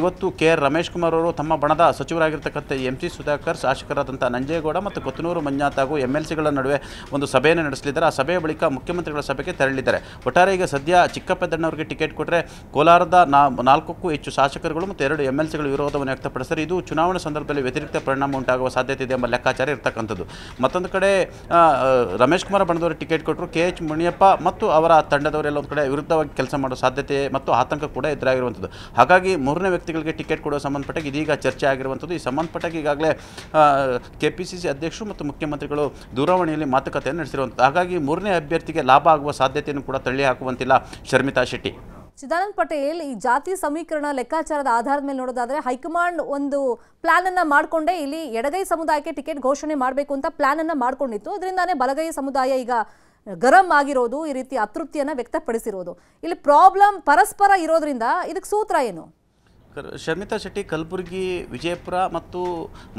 ಇವತ್ತು KR ರಮೇಶ್ ಕುಮಾರ್ ಅವರು ತಮ್ಮ ಬಣದ ಸಚಿವರಾಗಿರ್ತಕ್ಕಂಥ MC ಸುಧಾಕರ್, ಶಾಸಕರಾದಂಥ ನಂಜೇಗೌಡ ಮತ್ತು ಕೊತ್ತನೂರು ಮಂಜುನಾಥ್ ಹಾಗೂ MLCಗಳ ನಡುವೆ ಒಂದು ಸಭೆಯನ್ನು ನಡೆಸಲಿದ್ದಾರೆ. ಆ ಸಭೆಯ ಬಳಿಕ ಮುಖ್ಯಮಂತ್ರಿಗಳ ಸಭೆಗೆ ತೆರಳಿದ್ದಾರೆ. ಒಟ್ಟಾರೆ ಈಗ ಸದ್ಯ ಚಿಕ್ಕಪೆದ್ದಣ್ಣವರಿಗೆ ಟಿಕೆಟ್ ಕೊಟ್ಟರೆ ಕೋಲಾರದ 4ಕ್ಕೂ ಹೆಚ್ಚು ಶಾಸಕರುಗಳು ಮತ್ತು 2 MLCಗಳು ವಿರೋಧವನ್ನು ವ್ಯಕ್ತಪಡಿಸಿದ್ದಾರೆ. ಇದು ಚುನಾವಣಾ ಸಂದರ್ಭದಲ್ಲಿ ವ್ಯತಿರಿಕ್ತ ಪರಿಣಾಮ ಉಂಟಾಗುವ ಸಾಧ್ಯತೆ ಇದೆ ಎಂಬ ಲೆಕ್ಕಾಚಾರ ಇರತಕ್ಕಂಥದ್ದು. ಮತ್ತೊಂದು ಕಡೆ ರಮೇಶ್ ಕುಮಾರ್ ಬಣದವರು ಟಿಕೆಟ್ ಕೊಟ್ಟರು. KH ಮುನಿಯಪ್ಪ ಮತ್ತು ಅವರ ತಂಡದವರೆಲ್ಲ ಒಂದು ಕಡೆ ವಿರುದ್ಧವಾಗಿ ಕೆಲಸ ಮಾಡುವ ಸಾಧ್ಯತೆ ಮತ್ತು ಆತಂಕ ಕೂಡ ಎದುರಾಗಿರುವಂಥದ್ದು. ಹಾಗಾಗಿ 3ನೇ ವ್ಯಕ್ತಿಗಳಿಗೆ ಟಿಕೆಟ್ ಕೊಡುವ ಸಂಬಂಧಪಟ್ಟಾಗಿ ಇದೀಗ ಚರ್ಚೆ ಆಗಿರುವಂಥದ್ದು. ಈ ಸಂಬಂಧಪಟ್ಟಾಗಿ ಈಗಾಗಲೇ KPCC ಅಧ್ಯಕ್ಷರು ಮತ್ತು ಮುಖ್ಯಮಂತ್ರಿಗಳು ದೂರವಾಣಿಯಲ್ಲಿ ಮಾತುಕತೆಯನ್ನು ನಡೆಸಿರುವಂಥದ್ದು. ಹಾಗಾಗಿ 3ನೇ ಅಭ್ಯರ್ಥಿಗೆ ಲಾಭ ಆಗುವ ಸಾಧ್ಯತೆಯನ್ನು ಕೂಡ ತಳ್ಳಿ ಹಾಕುವಂತಿಲ್ಲ ಶರ್ಮಿತಾ ಶೆಟ್ಟಿ. ಚಿದಾನಂದ ಪಟೇಲ್, ಈ ಜಾತಿ ಸಮೀಕರಣ ಲೆಕ್ಕಾಚಾರದ ಆಧಾರದ ಮೇಲೆ ನೋಡೋದಾದ್ರೆ ಹೈಕಮಾಂಡ್ ಒಂದು ಪ್ಲಾನ್ ಅನ್ನ ಮಾಡಿಕೊಂಡೇ ಇಲ್ಲಿ ಎಡಗೈ ಸಮುದಾಯಕ್ಕೆ ಟಿಕೆಟ್ ಘೋಷಣೆ ಮಾಡಬೇಕು ಅಂತ ಪ್ಲಾನ್ ಅನ್ನ ಮಾಡ್ಕೊಂಡಿತ್ತು. ಅದರಿಂದಾನೇ ಬಲಗೈ ಸಮುದಾಯ ಈಗ ಗರಂ ಆಗಿರೋದು, ಈ ರೀತಿ ಅತೃಪ್ತಿಯನ್ನ ವ್ಯಕ್ತಪಡಿಸಿರೋದು. ಇಲ್ಲಿ ಪ್ರಾಬ್ಲಮ್ ಪರಸ್ಪರ ಇರೋದ್ರಿಂದ ಇದಕ್ಕೆ ಸೂತ್ರ ಏನು? ಶರ್ಮಿತಾ ಶೆಟ್ಟಿ ಕಲಬುರಗಿ, ವಿಜಯಪುರ ಮತ್ತು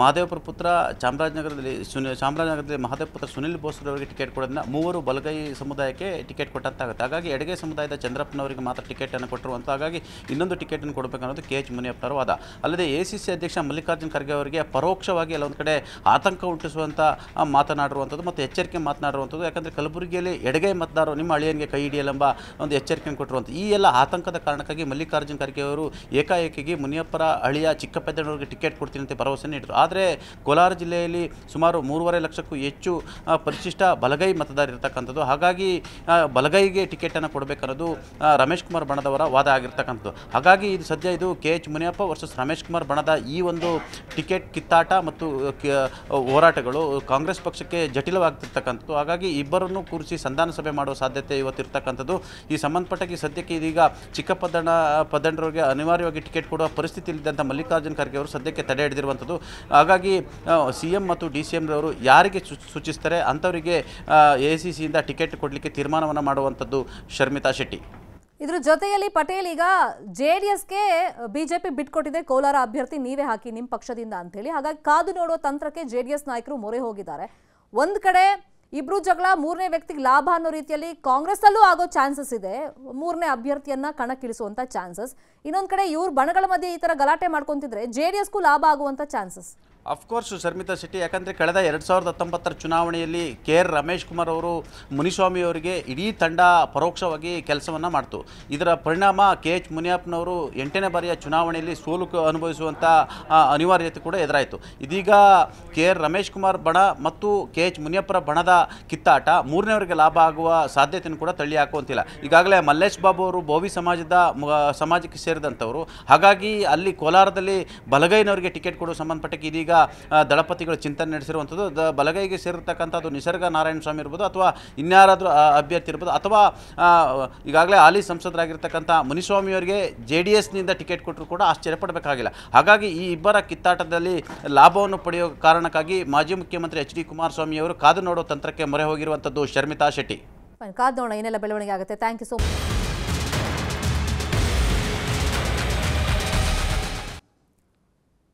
ಮಹದೇವಪುರ ಪುತ್ರ ಚಾಮರಾಜನಗರದಲ್ಲಿ ಮಹದೇವಪುರ ಪುತ್ರ ಸುನಿಲ್ ಬೋಸ್ರವರಿಗೆ ಟಿಕೆಟ್ ಕೊಡೋದನ್ನ 3 ಬಲಗೈ ಸಮುದಾಯಕ್ಕೆ ಟಿಕೆಟ್ ಕೊಟ್ಟಂತಾಗುತ್ತೆ. ಹಾಗಾಗಿ ಎಡಗೈ ಸಮುದಾಯದ ಚಂದ್ರಪ್ಪನವರಿಗೆ ಮಾತ್ರ ಟಿಕೆಟನ್ನು ಕೊಟ್ಟಿರುವಂಥ, ಹಾಗಾಗಿ ಇನ್ನೊಂದು ಟಿಕೆಟನ್ನು ಕೊಡಬೇಕನ್ನೋದು KH ಮುನಿಯಪ್ಪನವರ ವಾದ. ಅಲ್ಲದೆ ACC ಅಧ್ಯಕ್ಷ ಮಲ್ಲಿಕಾರ್ಜುನ್ ಖರ್ಗೆ ಅವರಿಗೆ ಪರೋಕ್ಷವಾಗಿ ಎಲ್ಲೊಂದು ಕಡೆ ಆತಂಕ ಹುಟ್ಟಿಸುವಂಥ ಮಾತನಾಡಿರುವಂಥದ್ದು ಮತ್ತು ಎಚ್ಚರಿಕೆ ಮಾತನಾಡಿರುವಂಥದ್ದು. ಯಾಕಂದರೆ ಕಲಬುರಗಿಯಲ್ಲಿ ಎಡಗೈ ಮತದಾರರು ನಿಮ್ಮ ಅಳಿಯನಿಗೆ ಕೈ ಹಿಡಿಯಲೆಂಬ ಒಂದು ಎಚ್ಚರಿಕೆಯನ್ನು ಕೊಟ್ಟಿರುವಂಥ ಈ ಎಲ್ಲ ಆತಂಕದ ಕಾರಣಕ್ಕಾಗಿ ಮಲ್ಲಿಕಾರ್ಜುನ್ ಖರ್ಗೆ ಅವರು ಏಕಾಏಕಿ ಮುನಿಯಪ್ಪರ ಅಳಿಯ ಚಿಕ್ಕಪೆದ್ದಣ್ಣವರಿಗೆ ಟಿಕೆಟ್ ಕೊಡ್ತೀನಿ ಅಂತ ಭರವಸೆ ನೀಡಿದರು. ಆದರೆ ಕೋಲಾರ ಜಿಲ್ಲೆಯಲ್ಲಿ ಸುಮಾರು 3.5 ಲಕ್ಷಕ್ಕೂ ಹೆಚ್ಚು ಪರಿಶಿಷ್ಟ ಬಲಗೈ ಮತದಾರ ಇರತಕ್ಕಂಥದ್ದು. ಹಾಗಾಗಿ ಬಲಗೈಗೆ ಟಿಕೆಟನ್ನು ಕೊಡಬೇಕನ್ನೋದು ರಮೇಶ್ ಕುಮಾರ್ ಬಣದವರ ವಾದ ಆಗಿರ್ತಕ್ಕಂಥದ್ದು. ಹಾಗಾಗಿ ಇದು ಸದ್ಯ ಇದು KH ಮುನಿಯಪ್ಪ ವರ್ಸಸ್ ರಮೇಶ್ ಕುಮಾರ್ ಬಣದ ಈ ಒಂದು ಟಿಕೆಟ್ ಕಿತ್ತಾಟ ಮತ್ತು ಹೋರಾಟಗಳು ಕಾಂಗ್ರೆಸ್ ಪಕ್ಷಕ್ಕೆ ಜಟಿಲವಾಗ್ತಿರ್ತಕ್ಕಂಥದ್ದು. ಹಾಗಾಗಿ ಇಬ್ಬರನ್ನು ಕೂರಿಸಿ ಸಂಧಾನ ಸಭೆ ಮಾಡುವ ಸಾಧ್ಯತೆ ಇವತ್ತಿರ್ತಕ್ಕಂಥದ್ದು. ಈ ಸಂಬಂಧಪಟ್ಟಾಗಿ ಸದ್ಯಕ್ಕೆ ಇದೀಗ ಚಿಕ್ಕಪೆದ್ದಣ್ಣವರಿಗೆ ಅನಿವಾರ್ಯವಾಗಿ ಟಿಕೆಟ್ ಕೊಡುವ ಪರಿಸ್ಥಿತಿ ಇಲ್ಲದಂಥ ಮಲ್ಲಿಕಾರ್ಜುನ್ ಖರ್ಗೆ ಅವರು ಸದ್ಯಕ್ಕೆ ತಡೆ ಹಿಡಿದಿರುವಂಥದ್ದು. ಹಾಗಾಗಿ CM ಮತ್ತು DCM ರವರು ಯಾರಿಗೆ ಸೂಚಿಸ್ತಾರೆ ಅಂಥವರಿಗೆ ACCಯಿಂದ ಟಿಕೆಟ್ ಕೊಡಲಿಕ್ಕೆ ತೀರ್ಮಾನವನ್ನು ಮಾಡುವಂಥದ್ದು ಶರ್ಮಿತಾ ಶೆಟ್ಟಿ. ಇದ್ರ ಜೊತೆಯಲ್ಲಿ ಪಟೇಲ್, ಈಗ JDSಗೆ ಬಿಜೆಪಿ ಬಿಟ್ಕೊಟ್ಟಿದೆ ಕೋಲಾರ ಅಭ್ಯರ್ಥಿ ನೀವೇ ಹಾಕಿ ನಿಮ್ಮ ಪಕ್ಷದಿಂದ ಅಂತೇಳಿ. ಹಾಗಾಗಿ ಕಾದು ನೋಡುವ ತಂತ್ರಕ್ಕೆ JDS ನಾಯಕರು ಮೊರೆ ಹೋಗಿದ್ದಾರೆ. ಒಂದು ಕಡೆ ಇಬ್ರು ಜಗಳ, 3ನೇ ವ್ಯಕ್ತಿಗೆ ಲಾಭ ಅನ್ನೋ ರೀತಿಯಲ್ಲಿ ಕಾಂಗ್ರೆಸ್ ಅಲ್ಲೂ ಆಗೋ ಚಾನ್ಸಸ್ ಇದೆ, 3ನೇ ಅಭ್ಯರ್ಥಿಯನ್ನ ಕಣಕ್ಕಿಳಿಸುವಂತ ಚಾನ್ಸಸ್. ಇನ್ನೊಂದು ಕಡೆ ಇವ್ರ ಬಣಗಳ ಮಧ್ಯೆ ಈ ತರ ಗಲಾಟೆ ಮಾಡ್ಕೊಂತಿದ್ರೆ JDSಗೂ ಲಾಭ ಆಗುವಂತ ಚಾನ್ಸಸ್. ಅಫ್ಕೋರ್ಸ್ ಶರ್ಮಿತಾ ಶೆಟ್ಟಿ, ಯಾಕಂದರೆ ಕಳೆದ 2019 ಚುನಾವಣೆಯಲ್ಲಿ KR ರಮೇಶ್ ಕುಮಾರ್ ಅವರು ಮುನಿಸ್ವಾಮಿ ಅವರಿಗೆ ಇಡೀ ತಂಡ ಪರೋಕ್ಷವಾಗಿ ಕೆಲಸವನ್ನು ಮಾಡ್ತು. ಇದರ ಪರಿಣಾಮ KH ಮುನಿಯಪ್ಪನವರು 8ನೇ ಬಾರಿಯ ಚುನಾವಣೆಯಲ್ಲಿ ಸೋಲು ಅನುಭವಿಸುವಂಥ ಅನಿವಾರ್ಯತೆ ಕೂಡ ಎದುರಾಯಿತು. ಇದೀಗ KR ರಮೇಶ್ ಕುಮಾರ್ ಬಣ ಮತ್ತು KH ಮುನಿಯಪ್ಪರ ಬಣದ ಕಿತ್ತಾಟ 3ನೇವರಿಗೆ ಲಾಭ ಆಗುವ ಸಾಧ್ಯತೆಯನ್ನು ಕೂಡ ತಳ್ಳಿ ಹಾಕುವಂತಿಲ್ಲ. ಈಗಾಗಲೇ ಮಲ್ಲೇಶ್ ಬಾಬು ಅವರು ಬೋವಿ ಸಮಾಜಕ್ಕೆ ಸೇರಿದಂಥವರು. ಹಾಗಾಗಿ ಅಲ್ಲಿ ಕೋಲಾರದಲ್ಲಿ ಬಲಗೈನವರಿಗೆ ಟಿಕೆಟ್ ಕೊಡುವ ಸಂಬಂಧಪಟ್ಟ ಇದೀಗ ದಳಪತಿಗಳು ಚಿಂತನೆ ನಡೆಸಿರುವಂಥದ್ದು. ಬಲಗೈಗೆ ಸೇರಿರ್ತಕ್ಕಂಥದ್ದು ನಿಸರ್ಗ ನಾರಾಯಣ ಸ್ವಾಮಿ ಇರ್ಬೋದು, ಅಥವಾ ಇನ್ಯಾರಾದರೂ ಅಭ್ಯರ್ಥಿ ಇರ್ಬೋದು, ಅಥವಾ ಈಗಾಗಲೇ ಹಾಲಿ ಸಂಸದರಾಗಿರ್ತಕ್ಕಂಥ ಮುನಿಸ್ವಾಮಿಯವರಿಗೆ JDSನಿಂದ ಟಿಕೆಟ್ ಕೊಟ್ಟರು ಕೂಡ ಆಶ್ಚರ್ಯಪಡಬೇಕಾಗಿಲ್ಲ. ಹಾಗಾಗಿ ಈ ಇಬ್ಬರ ಕಿತ್ತಾಟದಲ್ಲಿ ಲಾಭವನ್ನು ಪಡೆಯುವ ಕಾರಣಕ್ಕಾಗಿ ಮಾಜಿ ಮುಖ್ಯಮಂತ್ರಿ HD ಕುಮಾರಸ್ವಾಮಿ ಅವರು ಕಾದು ನೋಡೋ ತಂತ್ರಕ್ಕೆ ಮೊರೆ ಹೋಗಿರುವಂಥದ್ದು ಶರ್ಮಿತಾ ಶೆಟ್ಟಿ. ಕಾದು ನೋಡೋಣ ಏನೆಲ್ಲ ಬೆಳವಣಿಗೆ ಆಗುತ್ತೆ. Thank you so much.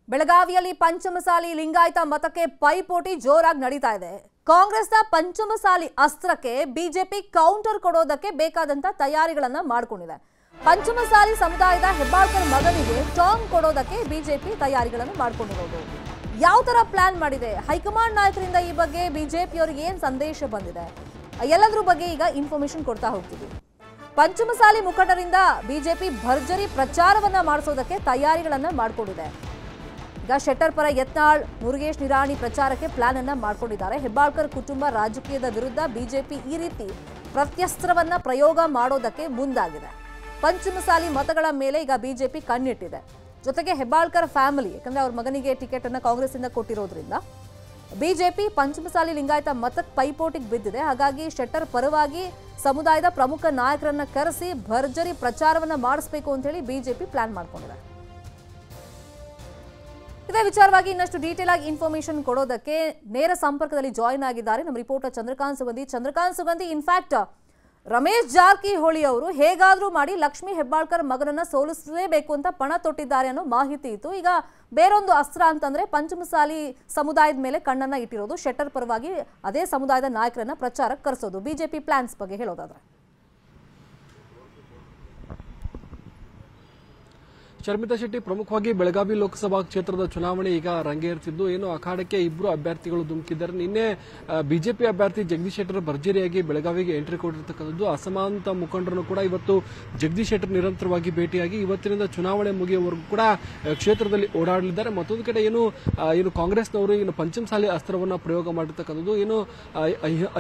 ಬೆಳಗಾವಿಯಲ್ಲಿ ಪಂಚಮಸಾಲಿ ಲಿಂಗಾಯತ ಮತಕ್ಕೆ ಪೈಪೋಟಿ ಜೋರಾಗಿ ನಡೀತಾ ಇದೆ. ಕಾಂಗ್ರೆಸ್ನ ಪಂಚಮಸಾಲಿ ಅಸ್ತ್ರಕ್ಕೆ ಬಿಜೆಪಿ ಕೌಂಟರ್ ಕೊಡೋದಕ್ಕೆ ಬೇಕಾದಂತ ತಯಾರಿಗಳನ್ನ ಮಾಡಿಕೊಂಡಿದೆ. ಪಂಚಮಸಾಲಿ ಸಮುದಾಯದ ಹೆಬ್ಬಾಳ್ಕರ್ ಮಗನಿಗೆ ಟಾಂಗ್ ಕೊಡೋದಕ್ಕೆ ಬಿಜೆಪಿ ತಯಾರಿಗಳನ್ನು ಮಾಡಿಕೊಂಡಿರೋದು. ಯಾವ ತರ ಪ್ಲಾನ್ ಮಾಡಿದೆ, ಹೈಕಮಾಂಡ್ ನಾಯಕರಿಂದ ಈ ಬಗ್ಗೆ ಬಿಜೆಪಿಯವರಿಗೆ ಏನ್ ಸಂದೇಶ ಬಂದಿದೆ, ಎಲ್ಲದ್ರ ಬಗ್ಗೆ ಈಗ ಇನ್ಫಾರ್ಮೇಶನ್ ಕೊಡ್ತಾ ಹೋಗ್ತೀವಿ. ಪಂಚಮಸಾಲಿ ಮುಖಂಡರಿಂದ ಬಿಜೆಪಿ ಭರ್ಜರಿ ಪ್ರಚಾರವನ್ನ ಮಾಡಿಸೋದಕ್ಕೆ ತಯಾರಿಗಳನ್ನ ಮಾಡಿಕೊಂಡಿದೆ. ಈಗ ಶೆಟ್ಟರ್ ಪರ ಯತ್ನಾಳ್, ಮುರುಗೇಶ್ ನಿರಾಣಿ ಪ್ರಚಾರಕ್ಕೆ ಪ್ಲಾನ್ ಅನ್ನ ಮಾಡ್ಕೊಂಡಿದ್ದಾರೆ. ಹೆಬ್ಬಾಳ್ಕರ್ ಕುಟುಂಬ ರಾಜಕೀಯದ ವಿರುದ್ಧ ಬಿಜೆಪಿ ಈ ರೀತಿ ಪ್ರತ್ಯಸ್ತ್ರವನ್ನ ಪ್ರಯೋಗ ಮಾಡೋದಕ್ಕೆ ಮುಂದಾಗಿದೆ. ಪಂಚಮಸಾಲಿ ಮತಗಳ ಮೇಲೆ ಈಗ ಬಿಜೆಪಿ ಕಣ್ಣಿಟ್ಟಿದೆ. ಜೊತೆಗೆ ಹೆಬ್ಬಾಳ್ಕರ್ ಫ್ಯಾಮಿಲಿ, ಯಾಕಂದ್ರೆ ಅವ್ರ ಮಗನಿಗೆ ಟಿಕೆಟ್ ಅನ್ನ ಕಾಂಗ್ರೆಸ್ ಇಂದ ಕೊಟ್ಟಿರೋದ್ರಿಂದ ಬಿಜೆಪಿ ಪಂಚಮಸಾಲಿ ಲಿಂಗಾಯತ ಮತಕ್ಕೆ ಪೈಪೋಟಿಗೆ ಬಿದ್ದಿದೆ. ಹಾಗಾಗಿ ಶೆಟ್ಟರ್ ಪರವಾಗಿ ಸಮುದಾಯದ ಪ್ರಮುಖ ನಾಯಕರನ್ನ ಕರೆಸಿ ಭರ್ಜರಿ ಪ್ರಚಾರವನ್ನ ಮಾಡಿಸಬೇಕು ಅಂತ ಹೇಳಿ ಬಿಜೆಪಿ ಪ್ಲಾನ್ ಮಾಡ್ಕೊಂಡಿದೆ. ಇದೇ ವಿಚಾರವಾಗಿ ಇನ್ನಷ್ಟು ಡೀಟೇಲ್ ಆಗಿ ಇನ್ಫಾರ್ಮೇಶನ್ ಕೊಡೋದಕ್ಕೆ ನೇರ ಸಂಪರ್ಕದಲ್ಲಿ ಜಾಯಿನ್ ಆಗಿದ್ದಾರೆ ನಮ್ಮ ರಿಪೋರ್ಟರ್ ಚಂದ್ರಕಾಂತ್ ಸುಗಂಧಿ. ಇನ್ಫ್ಯಾಕ್ಟ್ ರಮೇಶ್ ಜಾರಕಿಹೊಳಿ ಅವರು ಹೇಗಾದ್ರೂ ಮಾಡಿ ಲಕ್ಷ್ಮೀ ಹೆಬ್ಬಾಳ್ಕರ್ ಮಗನನ್ನ ಸೋಲಿಸಲೇಬೇಕು ಅಂತ ಪಣ ತೊಟ್ಟಿದ್ದಾರೆ ಅನ್ನೋ ಮಾಹಿತಿ ಇತ್ತು. ಈಗ ಬೇರೊಂದು ಅಸ್ತ್ರ ಅಂತಂದ್ರೆ ಪಂಚಮಸಾಲಿ ಸಮುದಾಯದ ಮೇಲೆ ಕಣ್ಣನ್ನ ಇಟ್ಟಿರೋದು, ಶೆಟ್ಟರ್ ಪರವಾಗಿ ಅದೇ ಸಮುದಾಯದ ನಾಯಕರನ್ನ ಪ್ರಚಾರಕ್ಕೆ ಕರೆಸೋದು. ಬಿಜೆಪಿ ಪ್ಲಾನ್ಸ್ ಬಗ್ಗೆ ಹೇಳೋದಾದ್ರೆ ಶರ್ಮಿತಾ ಶೆಟ್ಟಿ, ಪ್ರಮುಖವಾಗಿ ಬೆಳಗಾವಿ ಲೋಕಸಭಾ ಕ್ಷೇತ್ರದ ಚುನಾವಣೆ ಈಗ ರಂಗೇರ್ತಿದ್ದು ಏನು ಅಖಾಡಕ್ಕೆ ಇಬ್ಬರು ಅಭ್ಯರ್ಥಿಗಳು ಧುಮುಕಿದ್ದಾರೆ. ನಿನ್ನೆ ಬಿಜೆಪಿ ಅಭ್ಯರ್ಥಿ ಜಗದೀಶ್ ಶೆಟ್ಟರ್ ಭರ್ಜರಿಯಾಗಿ ಬೆಳಗಾವಿಗೆ ಎಂಟ್ರಿ ಕೊಟ್ಟಿರ್ತಕ್ಕಂಥದ್ದು. ಅಸಮಾನತ ಮುಖಂಡರನ್ನು ಕೂಡ ಇವತ್ತು ಜಗದೀಶ್ ಶೆಟ್ಟರ್ ನಿರಂತರವಾಗಿ ಭೇಟಿಯಾಗಿ ಇವತ್ತಿನಿಂದ ಚುನಾವಣೆ ಮುಗಿಯುವವರೆಗೂ ಕೂಡ ಕ್ಷೇತ್ರದಲ್ಲಿ ಓಡಾಡಲಿದ್ದಾರೆ. ಮತ್ತೊಂದು ಕಡೆ ಏನು ಕಾಂಗ್ರೆಸ್ನವರು ಏನು ಪಂಚಮಸಾಲಿ ಅಸ್ತ್ರವನ್ನ ಪ್ರಯೋಗ ಮಾಡಿರ್ತಕ್ಕಂಥದ್ದು. ಏನು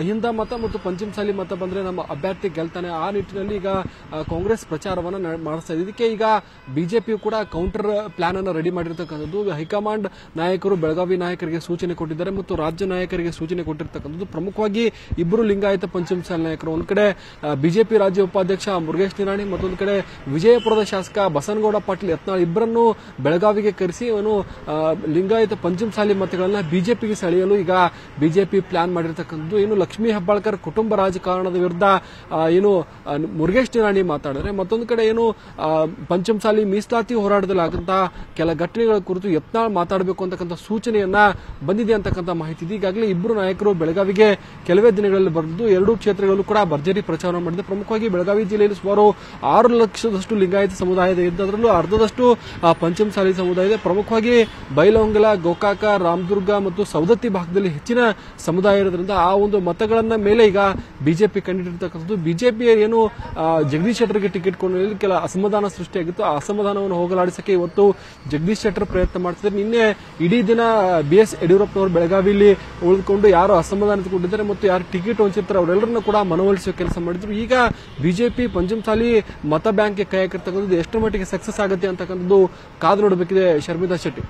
ಅಹಿಂದ ಮತ ಮತ್ತು ಪಂಚಮಸಾಲಿ ಮತ ಬಂದ್ರೆ ನಮ್ಮ ಅಭ್ಯರ್ಥಿ ಗೆಲ್ತಾನೆ, ಆ ನಿಟ್ಟಿನಲ್ಲಿ ಈಗ ಕಾಂಗ್ರೆಸ್ ಪ್ರಚಾರವನ್ನ ಮಾಡಿಸ್ತಾ ಇದೆ. ಇದಕ್ಕೆ ಈಗ ಬಿಜೆಪಿಯು ಕೂಡ ಕೌಂಟರ್ ಪ್ಲಾನ್ ಅನ್ನು ರೆಡಿ ಮಾಡಿರ್ತಕ್ಕಂಥದ್ದು. ಹೈಕಮಾಂಡ್ ನಾಯಕರು ಬೆಳಗಾವಿ ನಾಯಕರಿಗೆ ಸೂಚನೆ ಕೊಟ್ಟಿದ್ದಾರೆ ಮತ್ತು ರಾಜ್ಯ ನಾಯಕರಿಗೆ ಸೂಚನೆ ಕೊಟ್ಟಿರ್ತಕ್ಕಂಥದ್ದು. ಪ್ರಮುಖವಾಗಿ ಇಬ್ಬರು ಲಿಂಗಾಯತ ಪಂಚಮಸಾಲಿ ನಾಯಕರು, ಒಂದ್ ಕಡೆ ಬಿಜೆಪಿ ರಾಜ್ಯ ಉಪಾಧ್ಯಕ್ಷ ಮುರುಗೇಶ್ ನಿರಾಣಿ, ಮತ್ತೊಂದು ಕಡೆ ವಿಜಯಪುರದ ಶಾಸಕ ಬಸನಗೌಡ ಪಾಟೀಲ್ ಯತ್ನಾಳ್ ಇಬ್ಬರನ್ನು ಬೆಳಗಾವಿಗೆ ಕರೆಸಿ ಏನು ಲಿಂಗಾಯತ ಪಂಚಮಸಾಲಿ ಮತಗಳನ್ನ ಬಿಜೆಪಿಗೆ ಸೆಳೆಯಲು ಈಗ ಬಿಜೆಪಿ ಪ್ಲಾನ್ ಮಾಡಿರ್ತಕ್ಕಂಥದ್ದು. ಏನು ಲಕ್ಷ್ಮೀ ಹೆಬ್ಬಾಳ್ಕರ್ ಕುಟುಂಬ ರಾಜಕಾರಣದ ವಿರುದ್ಧ ಏನು ಮುರುಗೇಶ್ ನಿರಾಣಿ ಮಾತಾಡಿದ್ರೆ, ಮತ್ತೊಂದು ಕಡೆ ಏನು ಪಂಚಮಸಾಲಿ ಮೀಸಲಾತಿ ಹೋರಾಟದಲ್ಲಿ ಆಗಂತಹ ಕೆಲ ಘಟನೆಗಳ ಕುರಿತು ಯತ್ನಾಳ್ ಮಾತಾಡಬೇಕು ಅಂತಕ್ಕಂಥ ಸೂಚನೆಯನ್ನ ಬಂದಿದೆ ಅಂತಕ್ಕಂಥ ಮಾಹಿತಿ ಇದೆ. ಈಗಾಗಲೇ ಇಬ್ಬರು ನಾಯಕರು ಬೆಳಗಾವಿಗೆ ಕೆಲವೇ ದಿನಗಳಲ್ಲಿ ಬರೆದು ಎರಡೂ ಕ್ಷೇತ್ರಗಳಲ್ಲೂ ಕೂಡ ಭರ್ಜರಿ ಪ್ರಚಾರ ಮಾಡಿದೆ. ಪ್ರಮುಖವಾಗಿ ಬೆಳಗಾವಿ ಜಿಲ್ಲೆಯಲ್ಲಿ ಸುಮಾರು 6 ಲಕ್ಷದಷ್ಟು ಲಿಂಗಾಯತ ಸಮುದಾಯದ ಇದ್ದು ಅದರಲ್ಲೂ ಅರ್ಧದಷ್ಟು ಪಂಚಮಸಾಲಿ ಸಮುದಾಯ ಇದೆ. ಪ್ರಮುಖವಾಗಿ ಬೈಲಹೊಂಗಲ, ಗೋಕಾಕ, ರಾಮದುರ್ಗ ಮತ್ತು ಸವದತ್ತಿ ಭಾಗದಲ್ಲಿ ಹೆಚ್ಚಿನ ಸಮುದಾಯ ಇರೋದ್ರಿಂದ ಆ ಒಂದು ಮತಗಳನ್ನ ಮೇಲೆ ಈಗ ಬಿಜೆಪಿ ಕಂಡಿಟ್ಟಿರ್ತಕ್ಕಂಥದ್ದು. ಬಿಜೆಪಿ ಏನು ಜಗದೀಶ್ ಶೆಟ್ಟರ್ಗೆ ಟಿಕೆಟ್ ಕೊಂಡಲ್ಲಿ ಕೆಲ ಅಸಮಾಧಾನ ಸೃಷ್ಟಿಯಾಗಿತ್ತು. ಆ ಅಸಮಾಧಾನವನ್ನು ಹೋಗಲಾಡಿಸಕ್ಕೆ ಇವತ್ತು ಜಗದೀಶ್ ಶೆಟ್ಟರ್ ಪ್ರಯತ್ನ ಮಾಡ್ತಿದ್ದಾರೆ. ನಿನ್ನೆ ಇಡೀ ದಿನ BS ಯಡಿಯೂರಪ್ಪನವರು ಬೆಳಗಾವಿಯಲ್ಲಿ ಉಳಿದುಕೊಂಡು ಯಾರು ಅಸಮಾಧಾನಗೊಂಡಿದ್ದಾರೆ ಮತ್ತು ಯಾರು ಟಿಕೆಟ್ ವಂಚಿತರು ಅವರೆಲ್ಲರನ್ನು ಕೂಡ ಮನವೊಲಿಸುವ ಕೆಲಸ ಮಾಡಿದ್ರು. ಈಗ ಬಿಜೆಪಿ ಪಂಚಮಸಾಲಿ ಮತ ಬ್ಯಾಂಕ್ಗೆ ಕೈ ಹಾಕಿರ್ತಕ್ಕಂಥದ್ದು ಎಷ್ಟು ಮಟ್ಟಿಗೆ ಸಕ್ಸಸ್ ಆಗುತ್ತೆ ಅಂತಕ್ಕಂಥದ್ದು ಕಾದು ನೋಡಬೇಕಿದೆ. ಶರ್ಮಿತಾ ಶೆಟ್ಟಿ.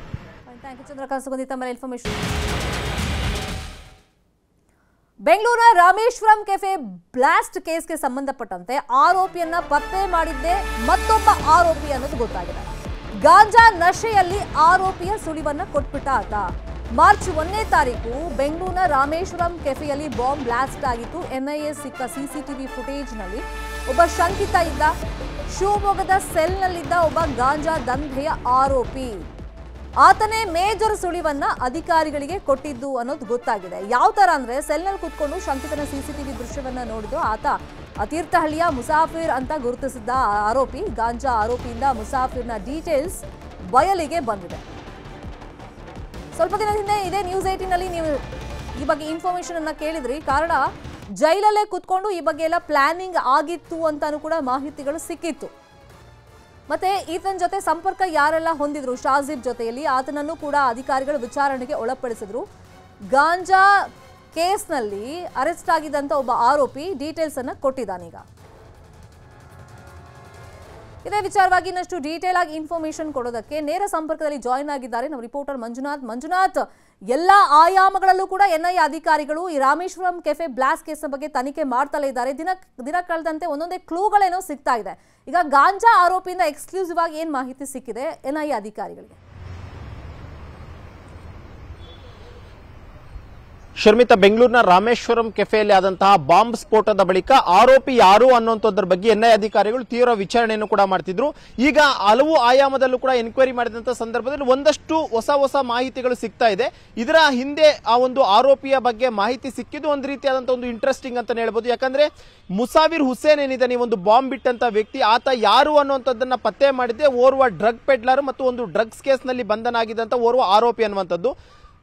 ಬೆಂಗಳೂರಿನ ರಾಮೇಶ್ವರಂ ಕೆಫೆ ಬ್ಲಾಸ್ಟ್ ಕೇಸ್ಗೆ ಸಂಬಂಧಪಟ್ಟಂತೆ ಆರೋಪಿಯನ್ನ ಪತ್ತೆ ಮಾಡಿದ್ದೇ ಮತ್ತೊಬ್ಬ ಆರೋಪಿ ಅನ್ನೋದು ಗೊತ್ತಾಗಿದೆ. ಗಾಂಜಾ ನಶೆಯಲ್ಲಿ ಆರೋಪಿಯ ಸುಳಿವನ್ನ ಕೊಟ್ಬಿಟ್ಟ ಆತ. ಮಾರ್ಚ್ 1ನೇ ತಾರೀಕು ಬೆಂಗಳೂರಿನ ರಾಮೇಶ್ವರಂ ಕೆಫೆಯಲ್ಲಿ ಬಾಂಬ್ ಬ್ಲಾಸ್ಟ್ ಆಗಿತ್ತು. NIA ಸಿಕ್ಕ CCTV ಫುಟೇಜ್ನಲ್ಲಿ ಒಬ್ಬ ಶಂಕಿತ ಇದ್ದ. ಶಿವಮೊಗ್ಗದ ಸೆಲ್ನಲ್ಲಿದ್ದ ಒಬ್ಬ ಗಾಂಜಾ ದಂಧೆಯ ಆರೋಪಿ. ಆತನೇ ಮೇಜರ್ ಸುಳಿವನ್ನ ಅಧಿಕಾರಿಗಳಿಗೆ ಕೊಟ್ಟಿದ್ದು ಅನ್ನೋದು ಗೊತ್ತಾಗಿದೆ. ಯಾವ ತರ ಅಂದ್ರೆ ಸೆಲ್ನಲ್ಲಿ ಕೂತ್ಕೊಂಡು ಶಂಕಿತನ CCTV ದೃಶ್ಯವನ್ನ ನೋಡಿದ್ದು ಆತ ತೀರ್ಥಹಳ್ಳಿಯ ಮುಸಾಫಿರ್ ಅಂತ ಗುರುತಿಸಿದ್ದ ಆರೋಪಿ. ಗಾಂಜಾ ಆರೋಪಿಯಿಂದ ಮುಸಾಫಿರ್ನ ಡೀಟೇಲ್ಸ್ ಬಯಲಿಗೆ ಬಂದಿದೆ. ಸ್ವಲ್ಪ ದಿನದ ಹಿಂದೆ ಇದೇ ನ್ಯೂಸ್ 18ನಲ್ಲಿ ನೀವು ಈ ಬಗ್ಗೆ ಇನ್ಫಾರ್ಮೇಶನ್ ಅನ್ನ ಕೇಳಿದ್ರಿ. ಕಾರಣ ಜೈಲಲ್ಲೇ ಕೂತ್ಕೊಂಡು ಈ ಬಗ್ಗೆ ಎಲ್ಲ ಪ್ಲಾನಿಂಗ್ ಆಗಿತ್ತು ಅಂತಾನೂ ಕೂಡ ಮಾಹಿತಿಗಳು ಸಿಕ್ಕಿತ್ತು. ಮತ್ತೆ ಈತನ ಜೊತೆ ಸಂಪರ್ಕ ಯಾರೆಲ್ಲ ಹೊಂದಿದ್ರು ಶಾಜಿಬ್ ಜೊತೆಯಲ್ಲಿ ಆತನನ್ನು ಕೂಡ ಅಧಿಕಾರಿಗಳು ವಿಚಾರಣೆಗೆ ಒಳಪಡಿಸಿದ್ರು. ಗಾಂಜಾ ಕೇಸ್ನಲ್ಲಿ ಅರೆಸ್ಟ್ ಆಗಿದ್ದಂತ ಒಬ್ಬ ಆರೋಪಿ ಡೀಟೇಲ್ಸ್ ಅನ್ನ ಕೊಟ್ಟಿದ್ದಾನೀಗ. ಇದೇ ವಿಚಾರವಾಗಿ ಇನ್ನಷ್ಟು ಡೀಟೇಲ್ ಆಗಿ ಇನ್ಫಾರ್ಮೇಶನ್ ಕೊಡೋದಕ್ಕೆ ನೇರ ಸಂಪರ್ಕದಲ್ಲಿ ಜಾಯಿನ್ ಆಗಿದ್ದಾರೆ ನಮ್ಮ ರಿಪೋರ್ಟರ್ ಮಂಜುನಾಥ್. ಎಲ್ಲಾ ಆಯಾಮಗಳಲ್ಲೂ ಕೂಡ NIA ಅಧಿಕಾರಿಗಳು ಈ ರಾಮೇಶ್ವರಂ ಕೆಫೆ ಬ್ಲಾಸ್ಟ್ ಕೇಸ್ ಬಗ್ಗೆ ತನಿಖೆ ಮಾಡ್ತಲೇ ಇದ್ದಾರೆ. ದಿನ ಕಳೆದಂತೆ ಒಂದೊಂದೇ ಕ್ಲೂಗಳೇನೋ ಸಿಗ್ತಾ ಇದೆ. ಈಗ ಗಾಂಜಾ ಆರೋಪಿಯಿಂದ ಎಕ್ಸ್ಕ್ಲೂಸಿವ್ ಆಗಿ ಏನ್ ಮಾಹಿತಿ ಸಿಕ್ಕಿದೆ NIA ಅಧಿಕಾರಿಗಳಿಗೆ? ಶರ್ಮಿತಾ, ಬೆಂಗಳೂರಿನ ರಾಮೇಶ್ವರಂ ಕೆಫೆಯಲ್ಲಿ ಆದಂತಹ ಬಾಂಬ್ ಸ್ಫೋಟದ ಬಳಿಕ ಆರೋಪಿ ಯಾರು ಅನ್ನುವಂಥದ್ರ ಬಗ್ಗೆ NIA ಅಧಿಕಾರಿಗಳು ತೀವ್ರ ವಿಚಾರಣೆಯನ್ನು ಕೂಡ ಮಾಡ್ತಿದ್ರು. ಈಗ ಹಲವು ಆಯಾಮದಲ್ಲೂ ಕೂಡ ಎನ್ಕ್ವೈರಿ ಮಾಡಿದಂತ ಸಂದರ್ಭದಲ್ಲಿ ಒಂದಷ್ಟು ಹೊಸ ಮಾಹಿತಿಗಳು ಸಿಗ್ತಾ ಇದೆ. ಇದರ ಹಿಂದೆ ಆ ಒಂದು ಆರೋಪಿಯ ಬಗ್ಗೆ ಮಾಹಿತಿ ಸಿಕ್ಕಿದ್ದು ಒಂದು ರೀತಿಯಾದಂತಹ ಒಂದು ಇಂಟ್ರೆಸ್ಟಿಂಗ್ ಅಂತಾನೆ ಹೇಳ್ಬೋದು. ಯಾಕಂದ್ರೆ ಮುಸಾವಿರ್ ಹುಸೇನ್ ಏನಿದೆ, ಒಂದು ಬಾಂಬ್ ಬಿಟ್ಟಂತ ವ್ಯಕ್ತಿ, ಆತ ಯಾರು ಅನ್ನುವಂಥದ್ದನ್ನ ಪತ್ತೆ ಮಾಡಿದ್ದೆ ಓರ್ವ ಡ್ರಗ್ ಪೆಡ್ಲರ್ ಮತ್ತು ಒಂದು ಡ್ರಗ್ಸ್ ಕೇಸ್ನಲ್ಲಿ ಬಂಧನ ಆಗಿದ್ದಂತ ಓರ್ವ ಆರೋಪಿ ಅನ್ನುವಂಥದ್ದು.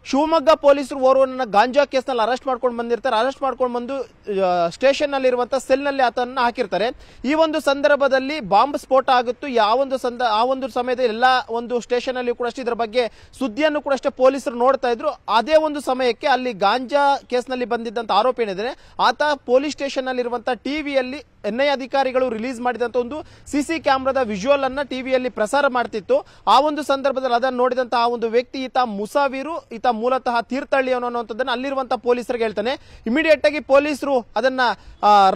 ಶಿವಮೊಗ್ಗ ಪೊಲೀಸರು ಓರ್ವನನ್ನ ಗಾಂಜಾ ಕೇಸ್ನಲ್ಲಿ ಅರೆಸ್ಟ್ ಮಾಡ್ಕೊಂಡು ಬಂದಿರ್ತಾರೆ. ಅರೆಸ್ಟ್ ಮಾಡ್ಕೊಂಡು ಬಂದು ಸ್ಟೇಷನ್ ನಲ್ಲಿ ಇರುವಂತಹ ಸೆಲ್ ನಲ್ಲಿ ಆತನನ್ನ ಹಾಕಿರ್ತಾರೆ. ಈ ಒಂದು ಸಂದರ್ಭದಲ್ಲಿ ಬಾಂಬ್ ಸ್ಫೋಟ ಆಗುತ್ತು. ಆ ಒಂದು ಸಮಯದಲ್ಲಿ ಎಲ್ಲ ಒಂದು ಸ್ಟೇಷನ್ ಅಲ್ಲಿ ಕೂಡ ಇದರ ಬಗ್ಗೆ ಸುದ್ದಿಯನ್ನು ಕೂಡ ಅಷ್ಟೇ ಪೊಲೀಸರು ನೋಡ್ತಾ ಇದ್ರು. ಅದೇ ಒಂದು ಸಮಯಕ್ಕೆ ಅಲ್ಲಿ ಗಾಂಜಾ ಕೇಸ್ನಲ್ಲಿ ಬಂದಿದ್ದಂತ ಆರೋಪಿ ಏನಿದೆ ಆತ ಪೊಲೀಸ್ ಸ್ಟೇಷನ್ ನಲ್ಲಿ ಇರುವಂತಹ ಟಿವಿಯಲ್ಲಿ NIA ಅಧಿಕಾರಿಗಳು ರಿಲೀಸ್ ಮಾಡಿದಂತ ಒಂದು CC ಕ್ಯಾಮೆರಾದ ವಿಜುವಲ್ ಅನ್ನ ಟಿವಿಯಲ್ಲಿ ಪ್ರಸಾರ ಮಾಡ್ತಿತ್ತು. ಆ ಒಂದು ಸಂದರ್ಭದಲ್ಲಿ ಅದನ್ನು ನೋಡಿದಂತಹ ಆ ಒಂದು ವ್ಯಕ್ತಿ ಈತ ಮುಸಾವಿರು, ಈತ ಮೂಲತಃ ತೀರ್ಥಹಳ್ಳಿಯವನು ಅನ್ನುವಂಥದ್ದನ್ನ ಅಲ್ಲಿರುವಂತಹ ಪೊಲೀಸರಿಗೆ ಹೇಳ್ತಾನೆ. ಇಮಿಡಿಯೇಟ್ ಆಗಿ ಪೊಲೀಸರು ಅದನ್ನ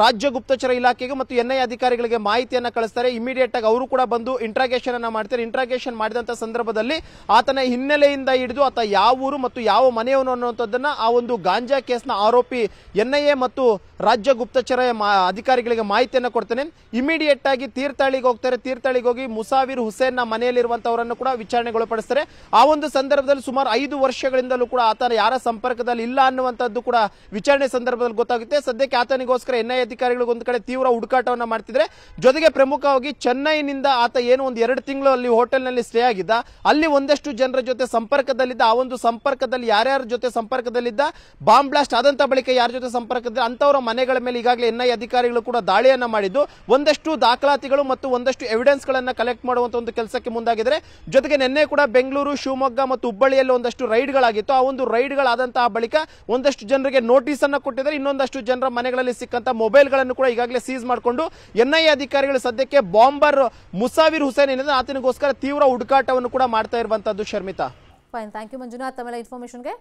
ರಾಜ್ಯ ಗುಪ್ತಚರ ಇಲಾಖೆಗೆ ಮತ್ತು NIA ಅಧಿಕಾರಿಗಳಿಗೆ ಮಾಹಿತಿಯನ್ನ ಕಳಿಸ್ತಾರೆ. ಇಮಿಡಿಯೇಟ್ ಆಗಿ ಅವರು ಕೂಡ ಬಂದು ಇಂಟ್ರಾಗೇಷನ್ ಅನ್ನ ಮಾಡ್ತಾರೆ. ಇಂಟ್ರಾಗೇಷನ್ ಮಾಡಿದಂತ ಸಂದರ್ಭದಲ್ಲಿ ಆತನ ಹಿನ್ನೆಲೆಯಿಂದ ಹಿಡಿದು ಆತ ಯಾವ ಊರು ಮತ್ತು ಯಾವ ಮನೆಯವನು ಅನ್ನುವಂಥದ್ದನ್ನ ಆ ಒಂದು ಗಾಂಜಾ ಕೇಸ್ನ ಆರೋಪಿ NIA ಮತ್ತು ರಾಜ್ಯ ಗುಪ್ತಚರ ಅಧಿಕಾರಿಗಳಿಗೆ ಮಾಹಿತಿಯನ್ನು ಕೊಡ್ತೇನೆ. ಇಮಿಡಿಯೇಟ್ ಆಗಿ ತೀರ್ಥಹಳ್ಳಿಗೆ ಹೋಗ್ತಾರೆ. ತೀರ್ಥಹಳ್ಳಿಗೆ ಹೋಗಿ ಮುಸಾವಿರ್ ಹುಸೇನ್ ನ ಮನೆಯಲ್ಲಿರುವಂತವರನ್ನು ಕೂಡ ವಿಚಾರಣೆಗೊಳಪಡಿಸ್ತಾರೆ. ಆ ಒಂದು ಸಂದರ್ಭದಲ್ಲಿ ಸುಮಾರು 5 ವರ್ಷಗಳಿಂದಲೂ ಕೂಡ ಆತನ ಯಾರ ಸಂಪರ್ಕದಲ್ಲಿ ಇಲ್ಲ ಅನ್ನುವಂಥದ್ದು ಕೂಡ ವಿಚಾರಣೆ ಸಂದರ್ಭದಲ್ಲಿ ಗೊತ್ತಾಗುತ್ತೆ. ಸದ್ಯಕ್ಕೆ ಆತನಿಗೋಸ್ಕರ NIA ಅಧಿಕಾರಿಗಳು ಒಂದು ಕಡೆ ತೀವ್ರ ಹುಡುಕಾಟವನ್ನ ಮಾಡ್ತಿದ್ರೆ, ಜೊತೆಗೆ ಪ್ರಮುಖವಾಗಿ ಚೆನ್ನೈನಿಂದ ಆತ ಏನು ಒಂದು 2 ತಿಂಗಳು ಅಲ್ಲಿ ಹೋಟೆಲ್ನಲ್ಲಿ ಸ್ಟೇ ಆಗಿದ್ದ, ಅಲ್ಲಿ ಒಂದಷ್ಟು ಜನರ ಜೊತೆ ಸಂಪರ್ಕದಲ್ಲಿದ್ದ. ಆ ಒಂದು ಸಂಪರ್ಕದಲ್ಲಿ ಯಾರ್ಯಾರ ಜೊತೆ ಸಂಪರ್ಕದಲ್ಲಿದ್ದ, ಬಾಂಬ್ ಬ್ಲಾಸ್ಟ್ ಆದಂತ ಬಳಿಕ ಯಾರ ಜೊತೆ ಸಂಪರ್ಕದಲ್ಲಿ ಅಂತವರ ಮನೆಗಳ ಮೇಲೆ ಈಗಾಗಲೇ NIA ಅಧಿಕಾರಿಗಳು ಕೂಡ ದಾಳಿಯನ್ನ ಮಾಡಿದ್ದು, ಒಂದಷ್ಟು ದಾಖಲಾತಿಗಳು ಮತ್ತು ಒಂದಷ್ಟು ಎವಿಡೆನ್ಸ್ ಗಳನ್ನ ಕಲೆಕ್ಟ್ ಮಾಡುವಂತ ಒಂದು ಕೆಲಸಕ್ಕೆ ಮುಂದಾಗಿದ್ದಾರೆ. ಜೊತೆಗೆ ನಿನ್ನೆ ಕೂಡ ಬೆಂಗಳೂರು, ಶಿವಮೊಗ್ಗ ಮತ್ತು ಹುಬ್ಬಳ್ಳಿಯಲ್ಲಿ ಒಂದಷ್ಟು ರೈಡ್ಗಳಾಗಿತ್ತು. ಆ ಒಂದು ರೈಡ್ಗಳಾದಂತಹ ಬಳಿಕ ಒಂದಷ್ಟು ಜನರಿಗೆ ನೋಟಿಸ್ ಅನ್ನ ಕೊಟ್ಟಿದ್ದಾರೆ. ಇನ್ನೊಂದಷ್ಟು ಜನರ ಮನೆಗಳಲ್ಲಿ ಸಿಕ್ಕಂತ ಮೊಬೈಲ್ಗಳನ್ನು ಕೂಡ ಈಗಾಗಲೇ ಸೀಸ್ ಮಾಡಿಕೊಂಡು NIA ಅಧಿಕಾರಿಗಳು ಸದ್ಯಕ್ಕೆ ಬಾಂಬರ್ ಮುಸಾವಿರ್ ಹುಸೇನ್ ಏನಿದೆ ಆತನಿಗೋಸ್ಕರ ತೀವ್ರ ಹುಡುಕಾಟವನ್ನು ಕೂಡ ಮಾಡ್ತಾ ಇರುವಂತದ್ದು. Sharmita, fine, thank you Manjunath ತಮ್ಮೆಲ್ಲ ಇನ್ಫಾರ್ಮೇಶನ್ಗೆ.